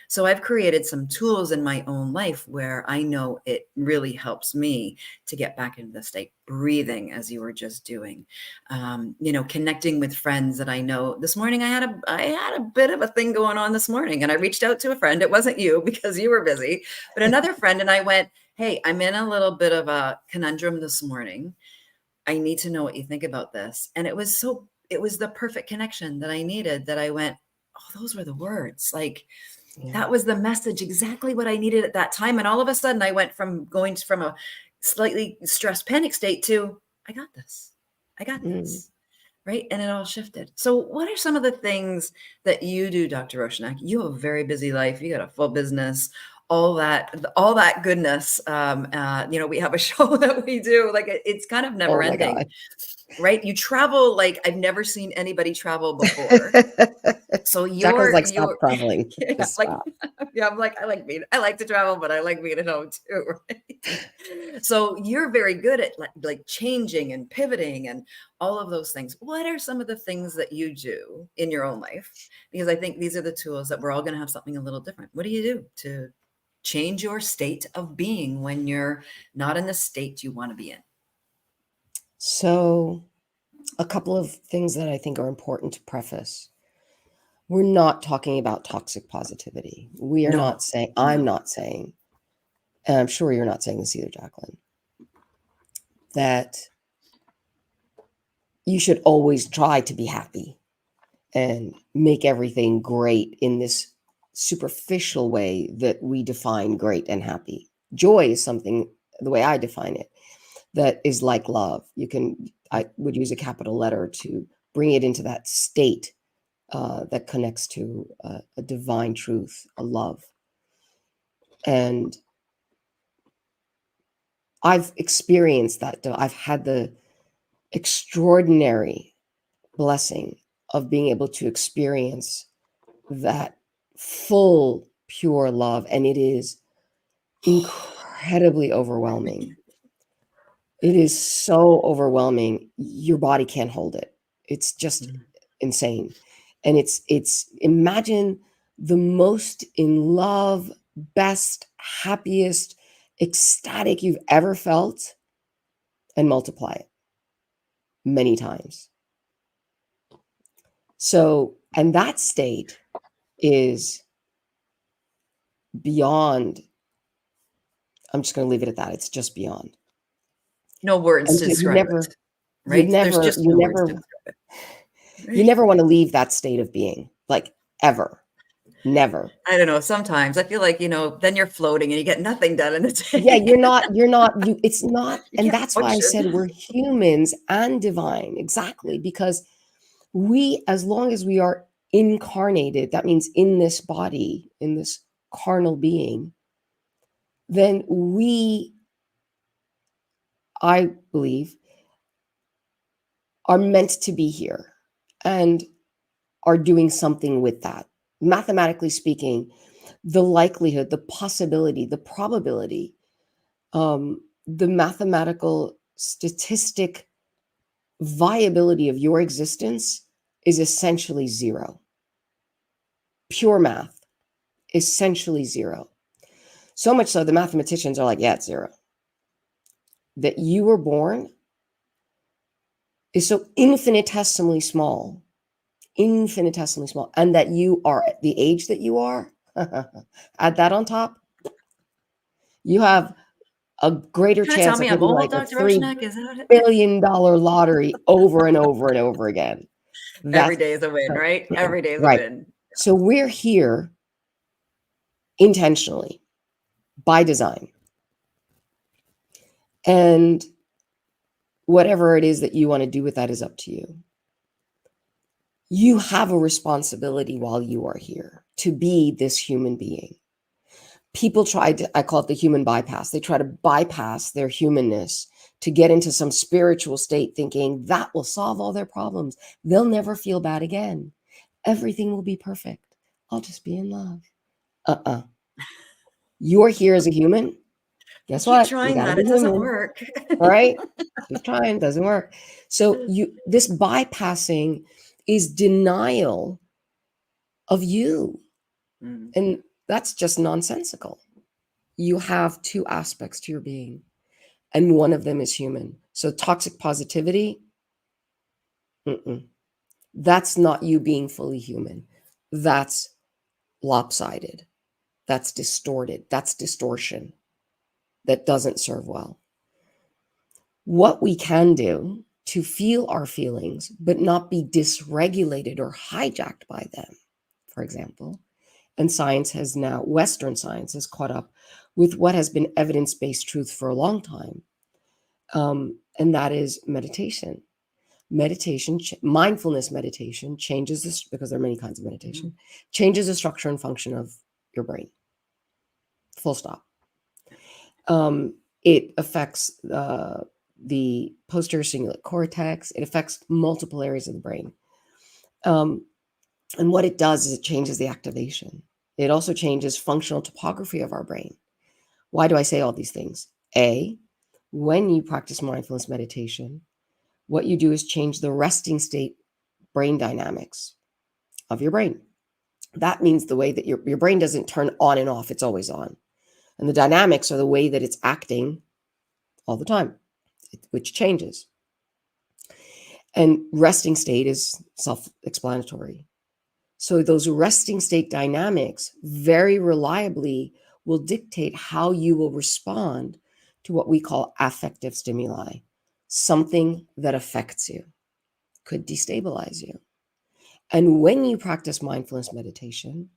So I've created some tools in my own life where I know it really helps me to get back into the state. Breathing, as you were just doing, connecting with friends that I know. This morning I had a bit of a thing going on this morning, and I reached out to a friend. It wasn't you because you were busy, but another friend, and I went, "Hey, I'm in a little bit of a conundrum this morning. I need to know what you think about this." And it was the perfect connection that I needed, that I went, "Oh, those were the words." Like, that was the message, exactly what I needed at that time. And all of a sudden I went from going from a slightly stressed panic state to, I got this. Right. And it all shifted. So what are some of the things that you do, Dr. Rowshanak? You have a very busy life. You got a full business, all that goodness. We have a show that we do, like, it's kind of never ending, right? You travel like I've never seen anybody travel before. So Jacqueline's like, stop traveling. I'm like, I like to travel, but I like being at home too. Right? So you're very good at like changing and pivoting and all of those things. What are some of the things that you do in your own life? Because I think these are the tools that we're all going to have something a little different. What do you do to change your state of being when you're not in the state you want to be in? So a couple of things that I think are important to preface. We're not talking about toxic positivity. We are not saying, I'm not saying, and I'm sure you're not saying this either, Jacqueline, that you should always try to be happy and make everything great in this superficial way that we define great and happy. Joy is something, the way I define it, that is like love. I would use a capital letter to bring it into that state that connects to a divine truth, a love. And I've experienced that. I've had the extraordinary blessing of being able to experience that full, pure love. And it is incredibly overwhelming. It is so overwhelming. Your body can't hold it. It's just insane. And it's imagine the most in love, best, happiest, ecstatic you've ever felt, and multiply it many times. So, and that state is beyond, I'm just going to leave it at that. It's just beyond. No words to describe it. Right? You never want to leave that state of being, like, ever. Never. I don't know. Sometimes I feel like, then you're floating and you get nothing done in the day. Yeah, it's not. And that's why I said we're humans and divine. Exactly. Because as long as we are incarnated, that means in this body, in this carnal being, then I believe, are meant to be here and are doing something with that. Mathematically speaking, the likelihood, the possibility, the probability, the mathematical statistic viability of your existence is essentially zero. Pure math, essentially zero. So much so the mathematicians are like, yeah, it's zero. That you were born is so infinitesimally small, and that you are at the age that you are, add that on top, you have a greater chance of hitting like a $3 billion lottery over and over and over again. Every day is a win, right? Every day is a win. So we're here intentionally, by design. And whatever it is that you want to do with that is up to you. You have a responsibility while you are here to be this human being. People I call it the human bypass. They try to bypass their humanness to get into some spiritual state thinking that will solve all their problems. They'll never feel bad again. Everything will be perfect. I'll just be in love. You're here as a human. Guess what? Keep trying that. It doesn't work. Right? Keep trying. Doesn't work. So this bypassing is denial of you. And That's just nonsensical. You have two aspects to your being, and one of them is human. So toxic positivity, that's not you being fully human. That's lopsided. That's distorted. That's distortion. That doesn't serve well. What we can do to feel our feelings, but not be dysregulated or hijacked by them, for example, and science has now, Western science has caught up with what has been evidence-based truth for a long time, and that is meditation. Meditation, mindfulness meditation changes this, because there are many kinds of meditation, changes the structure and function of your brain. Full stop. It affects the posterior cingulate cortex. It affects multiple areas of the brain. And what it does is it changes the activation. It also changes functional topography of our brain. Why do I say all these things? A, when you practice mindfulness meditation, what you do is change the resting state brain dynamics of your brain. That means the way that your brain doesn't turn on and off, it's always on. And the dynamics are the way that it's acting all the time, which changes. And resting state is self-explanatory. So those resting state dynamics very reliably will dictate how you will respond to what we call affective stimuli, something that affects you, could destabilize you. And when you practice mindfulness meditation,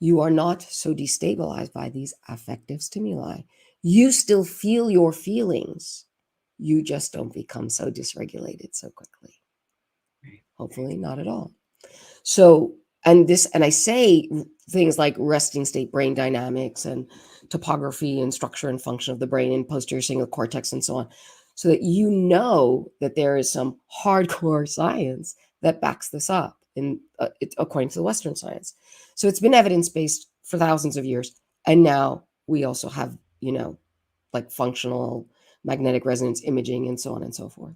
you are not so destabilized by these affective stimuli. You still feel your feelings. You just don't become so dysregulated so quickly. Hopefully not at all. So, and I say things like resting state brain dynamics and topography and structure and function of the brain and posterior cingulate cortex and so on, so that you know that there is some hardcore science that backs this up, according to the Western science. So it's been evidence-based for thousands of years. And now we also have, like functional magnetic resonance imaging and so on and so forth.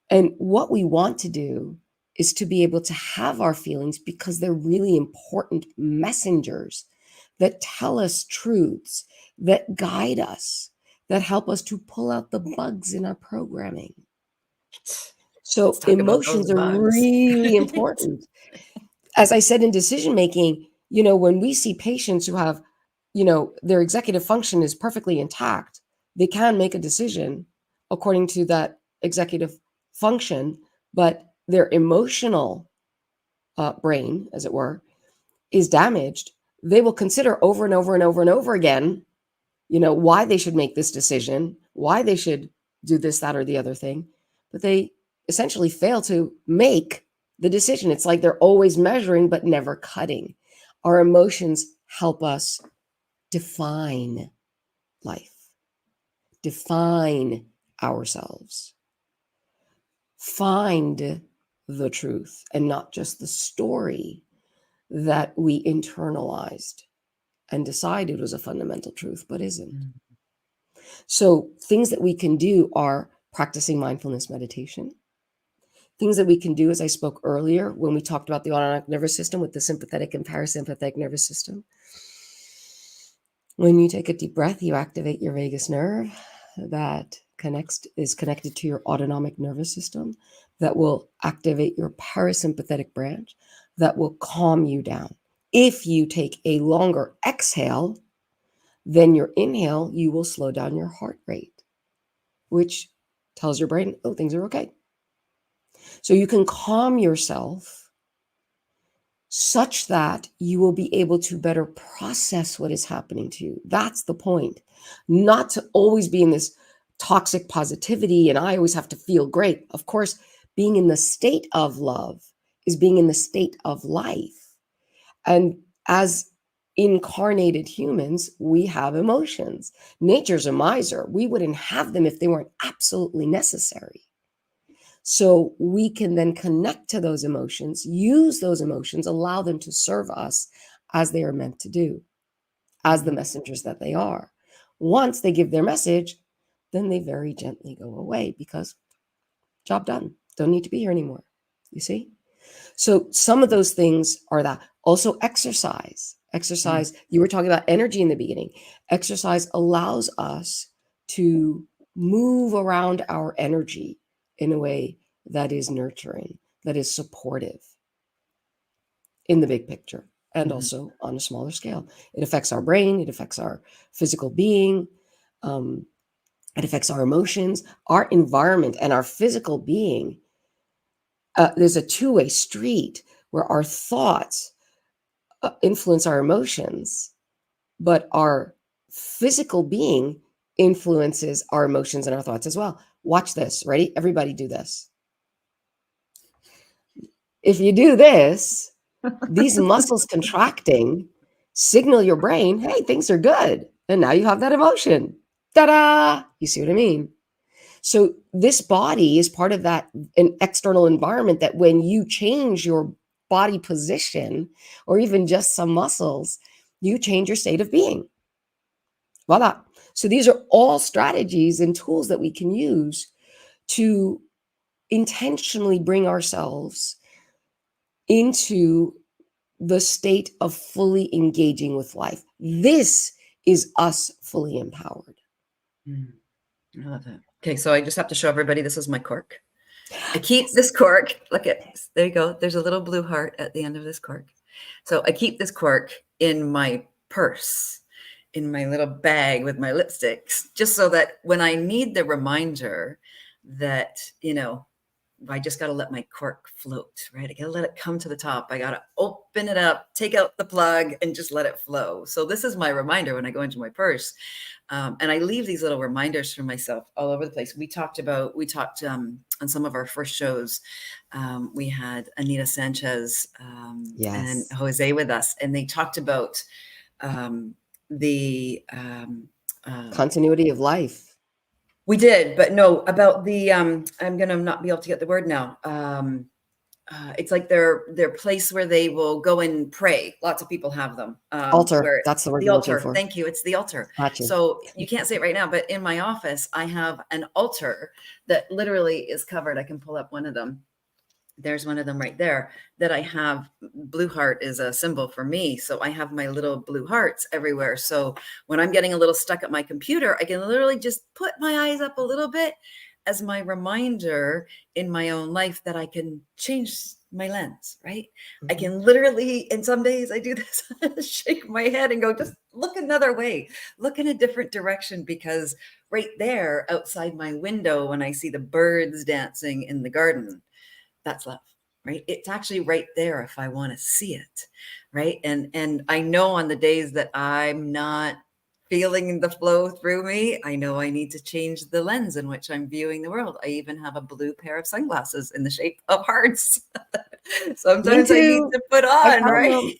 And what we want to do is to be able to have our feelings, because they're really important messengers that tell us truths, that guide us, that help us to pull out the bugs in our programming. So emotions are really important. As I said, in decision making, when we see patients who have, their executive function is perfectly intact, they can make a decision according to that executive function, but their emotional brain, as it were, is damaged. They will consider over and over and over and over again, why they should make this decision, why they should do this, that, or the other thing, but they essentially fail to make the decision. It's like they're always measuring but never cutting. Our emotions help us define life, define ourselves, find the truth, and not just the story that we internalized and decided was a fundamental truth, but isn't. So things that we can do are practicing mindfulness meditation. Things that we can do, as I spoke earlier, when we talked about the autonomic nervous system with the sympathetic and parasympathetic nervous system. When you take a deep breath, you activate your vagus nerve that is connected to your autonomic nervous system, that will activate your parasympathetic branch, that will calm you down. If you take a longer exhale than your inhale, you will slow down your heart rate, which tells your brain, oh, things are okay. So you can calm yourself such that you will be able to better process what is happening to you. That's the point. Not to always be in this toxic positivity and I always have to feel great. Of course, being in the state of love is being in the state of life. And as incarnated humans, we have emotions. Nature's a miser. We wouldn't have them if they weren't absolutely necessary. So we can then connect to those emotions, use those emotions, allow them to serve us as they are meant to do, as the messengers that they are. Once they give their message, then they very gently go away because job done. Don't need to be here anymore. You see? So some of those things are that. Also exercise. Exercise, you were talking about energy in the beginning. Exercise allows us to move around our energy in a way that is nurturing, that is supportive in the big picture, and also on a smaller scale. It affects our brain, it affects our physical being, it affects our emotions, our environment, and our physical being. There's a two-way street where our thoughts influence our emotions, but our physical being influences our emotions and our thoughts as well. Watch this. Ready? Everybody do this. If you do this, these muscles contracting signal your brain, hey, things are good. And now you have that emotion. Ta-da! You see what I mean? So this body is part of that an external environment that when you change your body position or even just some muscles, you change your state of being. Voila. So these are all strategies and tools that we can use to intentionally bring ourselves into the state of fully engaging with life. This is us fully empowered. I love that. Okay, so I just have to show everybody this is my cork. I keep this cork. Look at this. There you go. There's a little blue heart at the end of this cork. So I keep this cork in my purse, in my little bag with my lipsticks, just so that when I need the reminder that, I just got to let my cork float, right? I got to let it come to the top. I got to open it up, take out the plug, and just let it flow. So this is my reminder when I go into my purse. And I leave these little reminders for myself all over the place. We talked on some of our first shows. We had Anita Sanchez and Jose with us, and they talked about the continuity of life. We did, but no, about the, I'm going to not be able to get the word now. It's like their place where they will go and pray. Lots of people have them. Altar. That's the word you're looking for. Thank you. It's the altar. Gotcha. So you can't say it right now, but in my office, I have an altar that literally is covered. I can pull up one of them. There's one of them right there that I have. Blue heart is a symbol for me. So I have my little blue hearts everywhere. So when I'm getting a little stuck at my computer, I can literally just put my eyes up a little bit as my reminder in my own life that I can change my lens, right? I can literally, and some days I do this, shake my head and go, just look another way, look in a different direction, because right there outside my window, when I see the birds dancing in the garden, that's love, right? It's actually right there if I want to see it, right? And I know on the days that I'm not feeling the flow through me, I know I need to change the lens in which I'm viewing the world. I even have a blue pair of sunglasses in the shape of hearts. Sometimes I need to put on, right?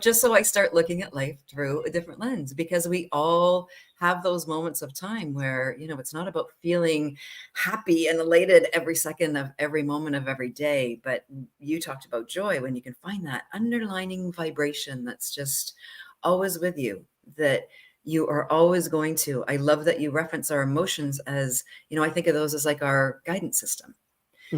Just so I start looking at life through a different lens, because we all have those moments of time where, it's not about feeling happy and elated every second of every moment of every day. But you talked about joy, when you can find that underlining vibration that's just always with you, that you are always going to. I love that you reference our emotions as, I think of those as like our guidance system.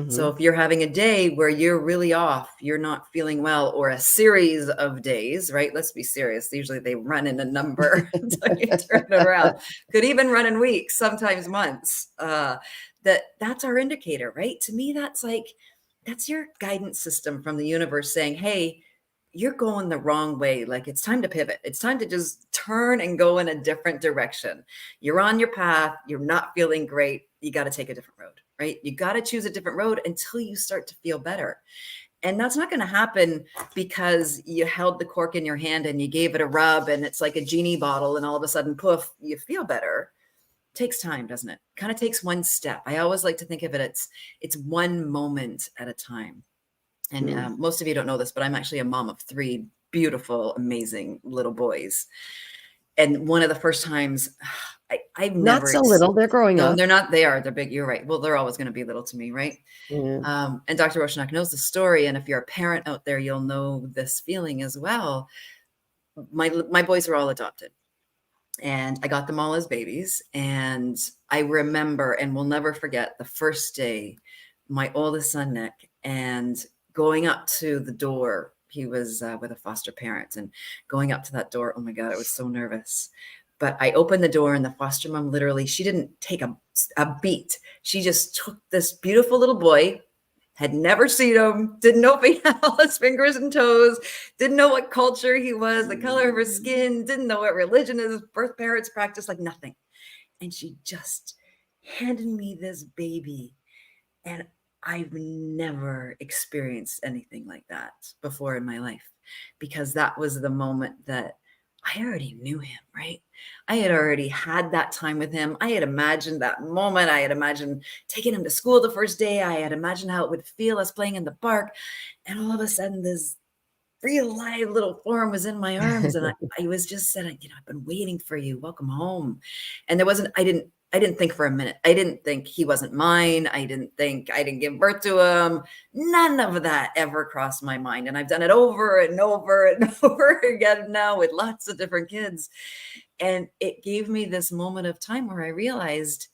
So if you're having a day where you're really off, you're not feeling well, or a series of days, right? Let's be serious. Usually they run in a number until you turn it around. Could even run in weeks, sometimes months. That's our indicator, right? To me, that's your guidance system from the universe saying, hey, you're going the wrong way. Like, it's time to pivot. It's time to just turn and go in a different direction. You're on your path. You're not feeling great. You got to take a different road, right? You got to choose a different road until you start to feel better. And that's not going to happen because you held the cork in your hand and you gave it a rub and it's like a genie bottle and all of a sudden, poof, you feel better. It takes time, doesn't it? Kind of takes one step. I always like to think of it, it's one moment at a time. And most of you don't know this, but I'm actually a mom of 3 beautiful, amazing little boys. And one of the first times, I've never... Not so little, they're growing up. No, they're not. They're big. You're right. Well, they're always going to be little to me, right? Yeah. And Dr. Rowshanak knows the story. And if you're a parent out there, you'll know this feeling as well. My boys were all adopted. And I got them all as babies. And I remember, and will never forget, the first day, my oldest son, Nick, and going up to the door He was with a foster parent, and going up to that door, oh my God, I was so nervous. But I opened the door, and the foster mom literally, she didn't take a beat. She just took this beautiful little boy, had never seen him, didn't know if he had all his fingers and toes, didn't know what culture he was, the color of his skin, didn't know what religion his birth parents practiced, like nothing. And she just handed me this baby. And I've never experienced anything like that before in my life, because that was the moment that I already knew him, right? I had already had that time with him. I had imagined that moment. I had imagined taking him to school the first day. I had imagined how it would feel us playing in the park. And all of a sudden, this real live little form was in my arms. And I was just said, I've been waiting for you. Welcome home. And there wasn't, I didn't think for a minute. I didn't think he wasn't mine. I didn't think I didn't give birth to him. None of that ever crossed my mind. And I've done it over and over and over again now with lots of different kids. And it gave me this moment of time where I realized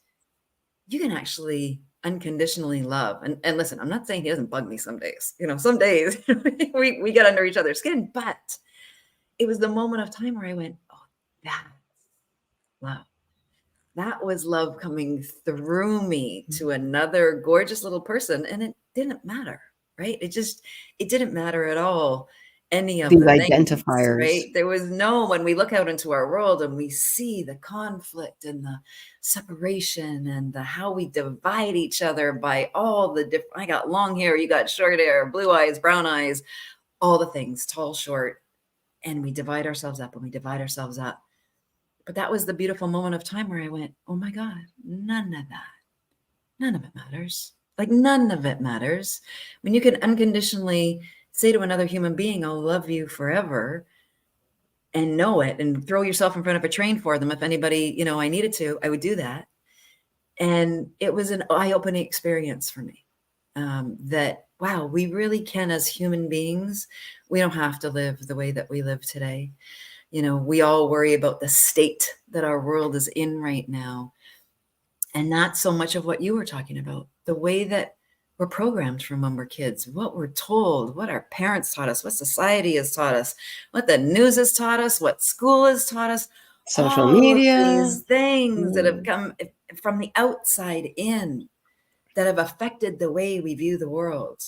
you can actually unconditionally love. And listen, I'm not saying he doesn't bug me some days. Some days we get under each other's skin, but it was the moment of time where I went, oh, that's love. That was love coming through me to another gorgeous little person. And it didn't matter, right? It didn't matter at all. Any of These the things, identifiers, right? There was when we look out into our world and we see the conflict and the separation and how we divide each other by all the different, I got long hair, you got short hair, blue eyes, brown eyes, all the things, tall, short, and we divide ourselves up and we divide ourselves up. But that was the beautiful moment of time where I went, oh my God, none of it matters. Like none of it matters. When you can unconditionally say to another human being, I'll love you forever, and know it, and throw yourself in front of a train for them. If anybody, I needed to, I would do that. And it was an eye-opening experience for me. That, wow, we really can, as human beings, we don't have to live the way that we live today. We all worry about the state that our world is in right now. And not so much of what you were talking about, the way that we're programmed from when we're kids, what we're told, what our parents taught us, what society has taught us, what the news has taught us, what school has taught us, social all media, of these things that have come from the outside in that have affected the way we view the world.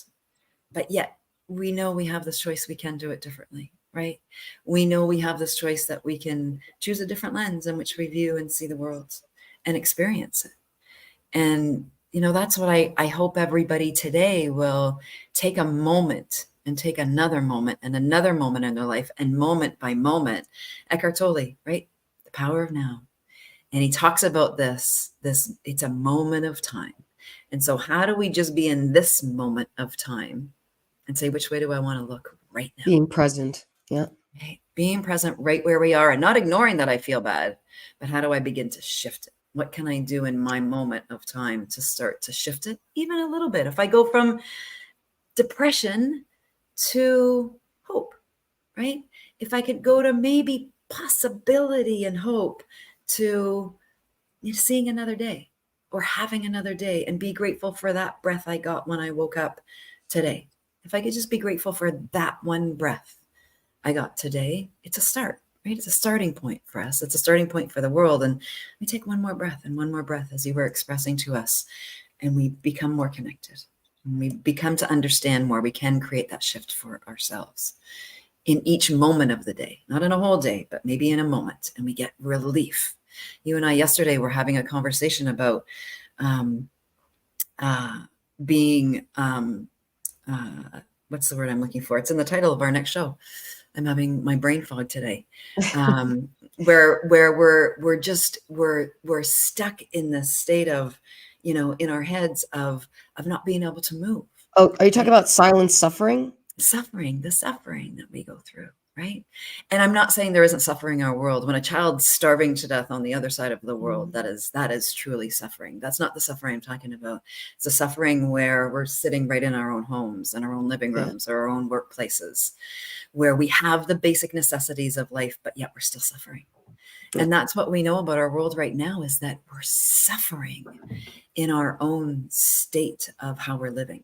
But yet we know we have this choice. We can do it differently, right? We know we have this choice that we can choose a different lens in which we view and see the world and experience it. And, that's what I hope everybody today will take a moment and take another moment and another moment in their life, and moment by moment. Eckhart Tolle, right? The power of now. And he talks about this, it's a moment of time. And so how do we just be in this moment of time and say, which way do I want to look right now? Being present. Yeah. Okay. Being present right where we are, and not ignoring that I feel bad, but how do I begin to shift it? What can I do in my moment of time to start to shift it even a little bit? If I go from depression to hope, right? If I could go to maybe possibility and hope to seeing another day or having another day, and be grateful for that breath I got when I woke up today. If I could just be grateful for that one breath I got today, it's a start. Right? It's a starting point for us. It's a starting point for the world. And we take one more breath and one more breath, as you were expressing to us, and we become more connected. And we become to understand more. We can create that shift for ourselves in each moment of the day, not in a whole day, but maybe in a moment. And we get relief. You and I yesterday were having a conversation about being, what's the word I'm looking for? It's in the title of our next show. I'm having my brain fog today, where we're stuck in this state of, in our heads of not being able to move. Oh, are you talking about silent suffering? Suffering, the suffering that we go through, right? And I'm not saying there isn't suffering in our world. When a child's starving to death on the other side of the world, that is truly suffering. That's not the suffering I'm talking about. It's a suffering where we're sitting right in our own homes, in our own living rooms, or our own workplaces, where we have the basic necessities of life, but yet we're still suffering. And that's what we know about our world right now, is that we're suffering in our own state of how we're living.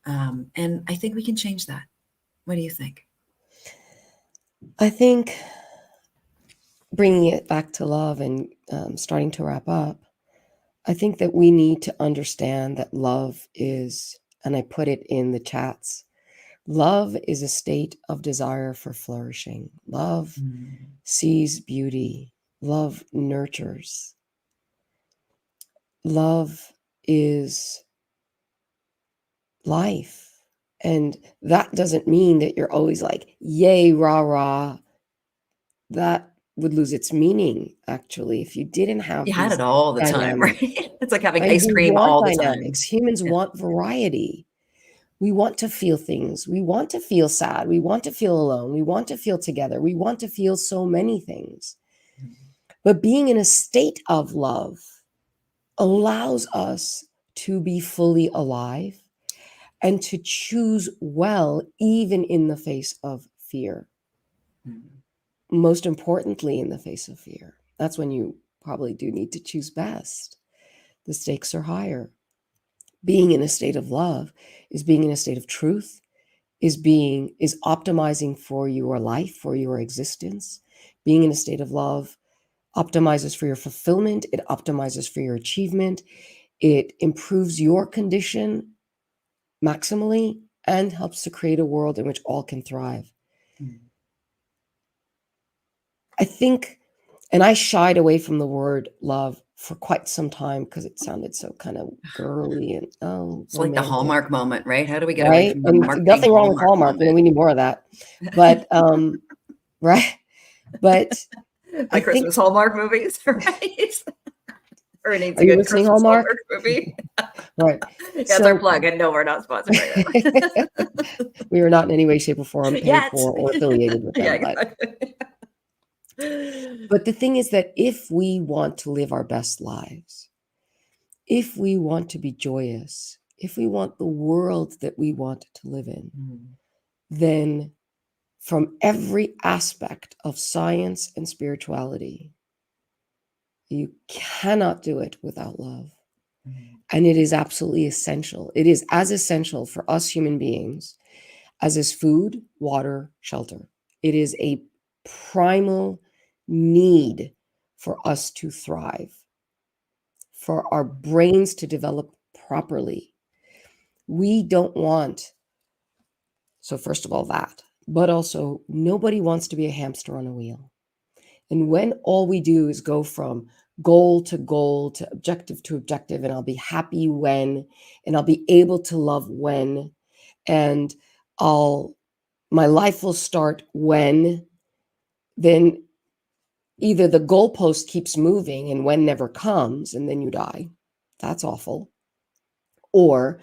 And I think we can change that. What do you think? I think bringing it back to love and starting to wrap up, I think that we need to understand that love is, and I put it in the chats, love is a state of desire for flourishing. Love sees beauty. Love nurtures. Love is life. And that doesn't mean that you're always like, yay, rah, rah. That would lose its meaning, actually, if you didn't have You had these it all the time, dynamics. right? It's like having And ice we cream want all the dynamics. time. Humans Yeah. want variety. We want to feel things. We want to feel sad. We want to feel alone. We want to feel together. We want to feel so many things. But being in a state of love allows us to be fully alive and to choose well, even in the face of fear. Most importantly, in the face of fear. That's when you probably do need to choose best. The stakes are higher. Being in a state of love is being in a state of truth, is optimizing for your life, for your existence. Being in a state of love optimizes for your fulfillment. It optimizes for your achievement. It improves your condition maximally and helps to create a world in which all can thrive. I think, and I shied away from the word love for quite some time because it sounded so kind of girly and It's romantic. like the Hallmark moment, right? How do we get away Right? from the And marketing nothing wrong with Hallmark. moment? We need more of that. But right. But The I think, Christmas Hallmark movies, right? Or it needs are a you good listening, Christmas Hallmark? Hallmark movie. Right. That's our plug, and no, we're not sponsored by them. We are not in any way, shape, or form paid Yet. for or affiliated with them. Yeah, exactly. But the thing is that if we want to live our best lives, if we want to be joyous, if we want the world that we want to live in, then from every aspect of science and spirituality, you cannot do it without love. And it is absolutely essential. It is as essential for us human beings as is food, water, shelter. It is a primal need for us to thrive, for our brains to develop properly. We don't want, so first of all, that, but also nobody wants to be a hamster on a wheel. And when all we do is go from goal to objective, and I'll be happy when, and I'll be able to love when, and my life will start when, then either the goalpost keeps moving and when never comes, and then you die. That's awful. Or,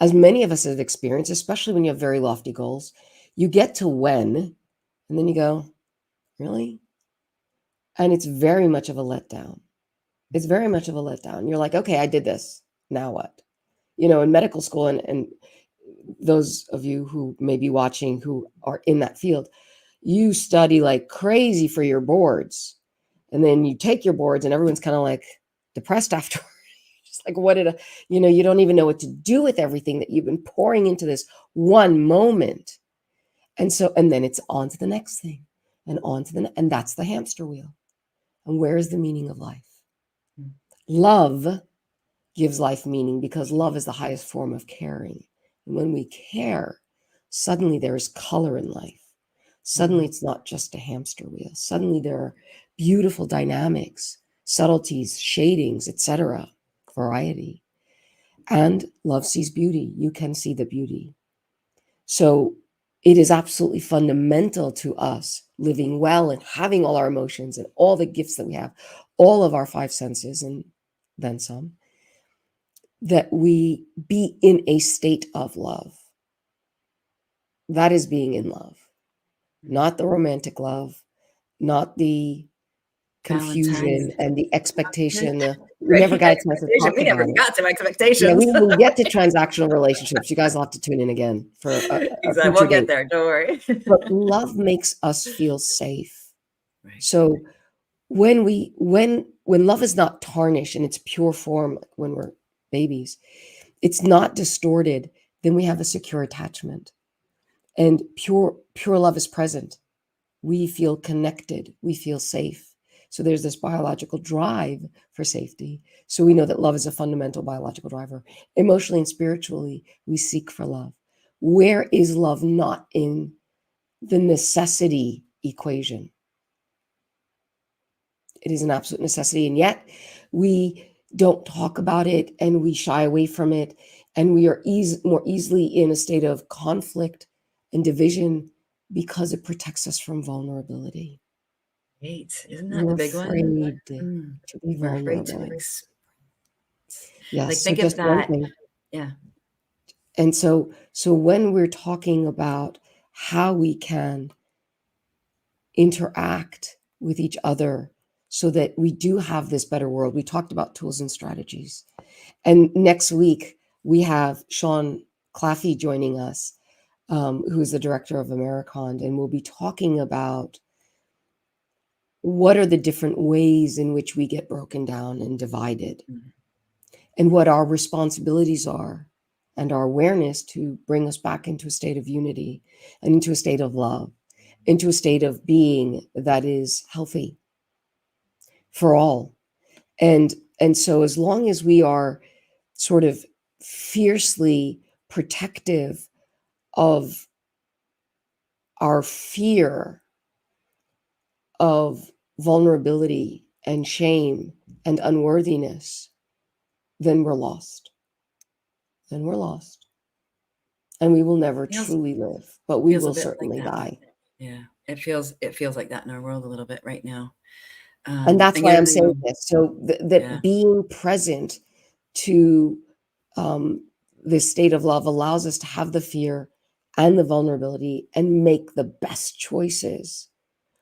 as many of us have experienced, especially when you have very lofty goals, you get to when, and then you go, really? And it's very much of a letdown. It's very much of a letdown. You're like, okay, I did this. Now what? In medical school, and those of you who may be watching who are in that field, you study like crazy for your boards. And then you take your boards and everyone's kind of like depressed afterwards. Just like, you don't even know what to do with everything that you've been pouring into this one moment. And then it's on to the next thing and and that's the hamster wheel. And where is the meaning of life? Love gives life meaning because love is the highest form of caring. And when we care, suddenly there is color in life. Suddenly it's not just a hamster wheel. Suddenly there are beautiful dynamics, subtleties, shadings, etc., variety. And love sees beauty. You can see the beauty. So it is absolutely fundamental to us living well and having all our emotions and all the gifts that we have, all of our five senses and then some, that we be in a state of love. That is being in love, not the romantic love, not the confusion and the expectation. We never got a chance to talk We never about it. got to Yeah, expectations. we didn't get to transactional relationships. You guys will have to tune in again for a Exactly. future We'll date. get there. Don't worry. But love makes us feel safe. Right. So when love is not tarnished in its pure form, when we're babies, it's not distorted, then we have a secure attachment. And pure love is present. We feel connected. We feel safe. So there's this biological drive for safety. So we know that love is a fundamental biological driver. Emotionally and spiritually, we seek for love. Where is love not in the necessity equation? It is an absolute necessity. And yet we don't talk about it, and we shy away from it. And we are more easily in a state of conflict and division because it protects us from vulnerability. Right. Isn't that We're the big one? afraid to be We're afraid to vulnerable. express. Yes. Like, So think of just one that. thing. Yeah. And so when we're talking about how we can interact with each other so that we do have this better world, we talked about tools and strategies. And next week, we have Sean Claffey joining us, who is the director of Americon, and we'll be talking about what are the different ways in which we get broken down and divided, and what our responsibilities are, and our awareness to bring us back into a state of unity and into a state of love, into a state of being that is healthy for all. And so as long as we are sort of fiercely protective of our fear of vulnerability and shame and unworthiness, then we're lost. Then we're lost. And we will never truly live, but we will certainly die. Yeah. It feels like that in our world a little bit right now. And that's why I'm saying this. So that being present to this state of love allows us to have the fear and the vulnerability and make the best choices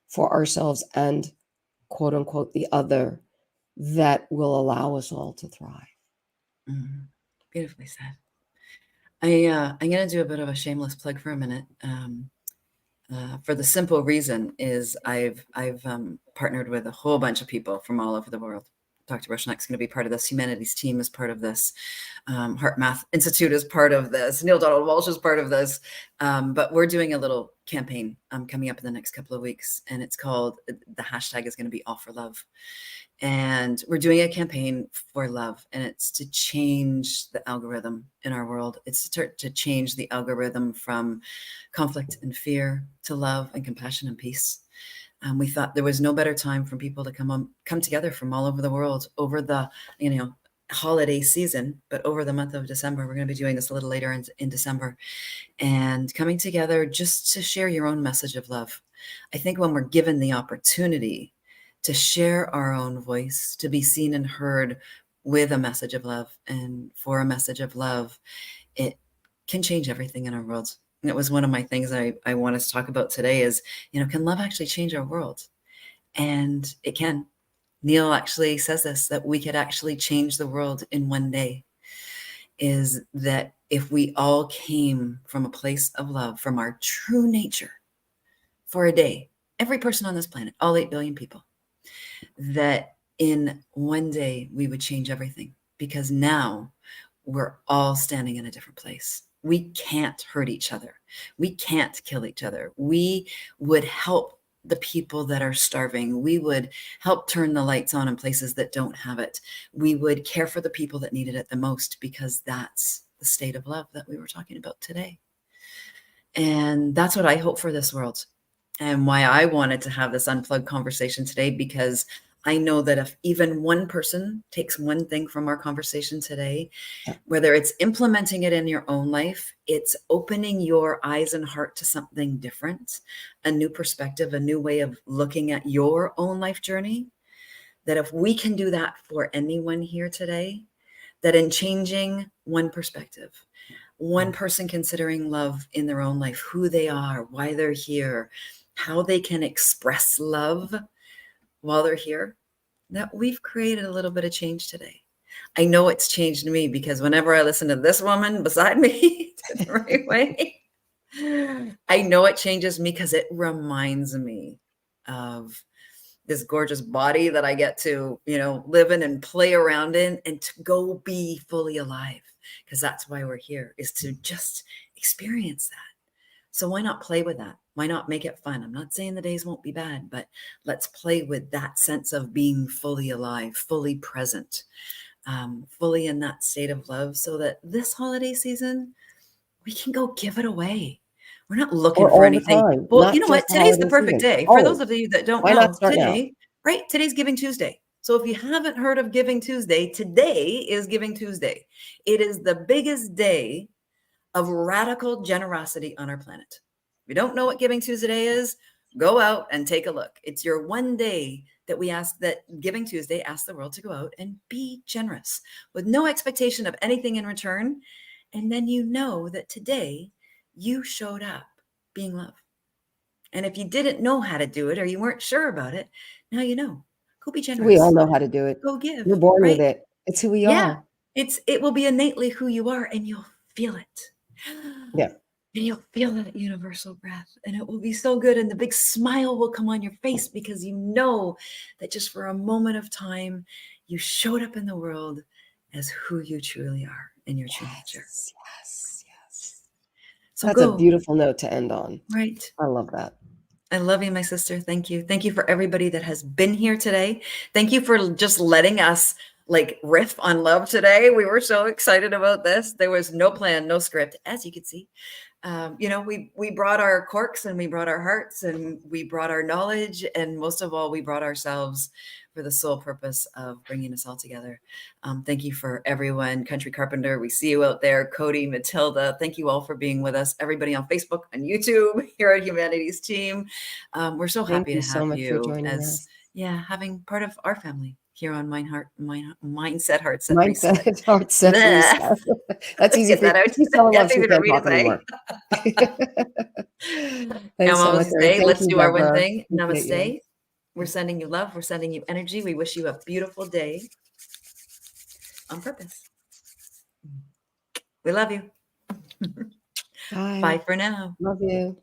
for ourselves and, quote unquote, the other, that will allow us all to thrive. Beautifully said. I'm going to do a bit of a shameless plug for a minute. For the simple reason is I've partnered with a whole bunch of people from all over the world. Dr. Rowshanak is going to be part of this. Humanities Team is part of this. Heart Math Institute is part of this. Neil Donald Walsh is part of this. But we're doing a little campaign coming up in the next couple of weeks. And it's called, the hashtag is going to be All for Love. And we're doing a campaign for love. And it's to change the algorithm in our world. It's to change the algorithm from conflict and fear to love and compassion and peace. We thought there was no better time for people to come together from all over the world over the, holiday season, but over the month of December. We're going to be doing this a little later in December, and coming together just to share your own message of love. I think when we're given the opportunity to share our own voice, to be seen and heard with a message of love and for a message of love, it can change everything in our world. And it was one of my things I want us to talk about today is, can love actually change our world? And it can. Neil actually says this, that we could actually change the world in one day. Is that if we all came from a place of love, from our true nature for a day, every person on this planet, all 8 billion people, that in one day we would change everything, because now we're all standing in a different place. We can't hurt each other. We can't kill each other. We would help the people that are starving. We would help turn the lights on in places that don't have it. We would care for the people that needed it the most, because that's the state of love that we were talking about today. And that's what I hope for this world, and why I wanted to have this unplugged conversation today, because I know that if even one person takes one thing from our conversation today, whether it's implementing it in your own life, it's opening your eyes and heart to something different, a new perspective, a new way of looking at your own life journey, that if we can do that for anyone here today, that in changing one perspective, one person considering love in their own life, who they are, why they're here, how they can express love while they're here, that we've created a little bit of change today. I know it's changed me, because whenever I listen to this woman beside me the right way, I know it changes me, because it reminds me of this gorgeous body that I get to, live in and play around in, and to go be fully alive. Because that's why we're here, is to just experience that. So why not play with that? Why not make it fun? I'm not saying the days won't be bad, but let's play with that sense of being fully alive, fully present, fully in that state of love, so that this holiday season, we can go give it away. We're not looking Or for all the anything. time, Well, you not know just what? the Today's the holiday perfect season. day. For those Always. of you that don't Why not know, start now? today, right? Today's Giving Tuesday. So if you haven't heard of Giving Tuesday, today is Giving Tuesday. It is the biggest day of radical generosity on our planet. If you don't know what Giving Tuesday is, go out and take a look. It's your one day that we ask, that Giving Tuesday asks the world to go out and be generous with no expectation of anything in return. And then you know that today you showed up being love. And if you didn't know how to do it, or you weren't sure about it, now you know. Go be We all generous. know how to do it. Go give. We're born with Right? it. It's who we Yeah. are. It will be innately who you are, and you'll feel it. Yeah. And you'll feel that universal breath, and it will be so good. And the big smile will come on your face, because you know that just for a moment of time, you showed up in the world as who you truly are in your true nature. Yes. So That's a go. beautiful note to end on. Right. I love that. I love you, my sister. Thank you. Thank you for everybody that has been here today. Thank you for just letting us like riff on love today. We were so excited about this. There was no plan, no script, as you can see. We brought our corks, and we brought our hearts, and we brought our knowledge, and most of all, we brought ourselves for the sole purpose of bringing us all together. Thank you for everyone. Country Carpenter, we see you out there. Cody, Matilda, thank you all for being with us. Everybody on Facebook and YouTube here at Humanities Team. We're so Thank happy you to so have much for you joining as, us. having part of our family here on Mindset Heartset Reset. Mindset, Heartset, Bleh. Reset. That's easy Get for that out. you. Tell That's us we easy for can't me to talk say. anymore. Thanks so much, Erin. Namaste. Thank Let's you, do our one Deborah. thing. Appreciate you. Namaste. We're sending you love. We're sending you energy. We wish you a beautiful day on purpose. We love you. Bye. Bye for now. Love you.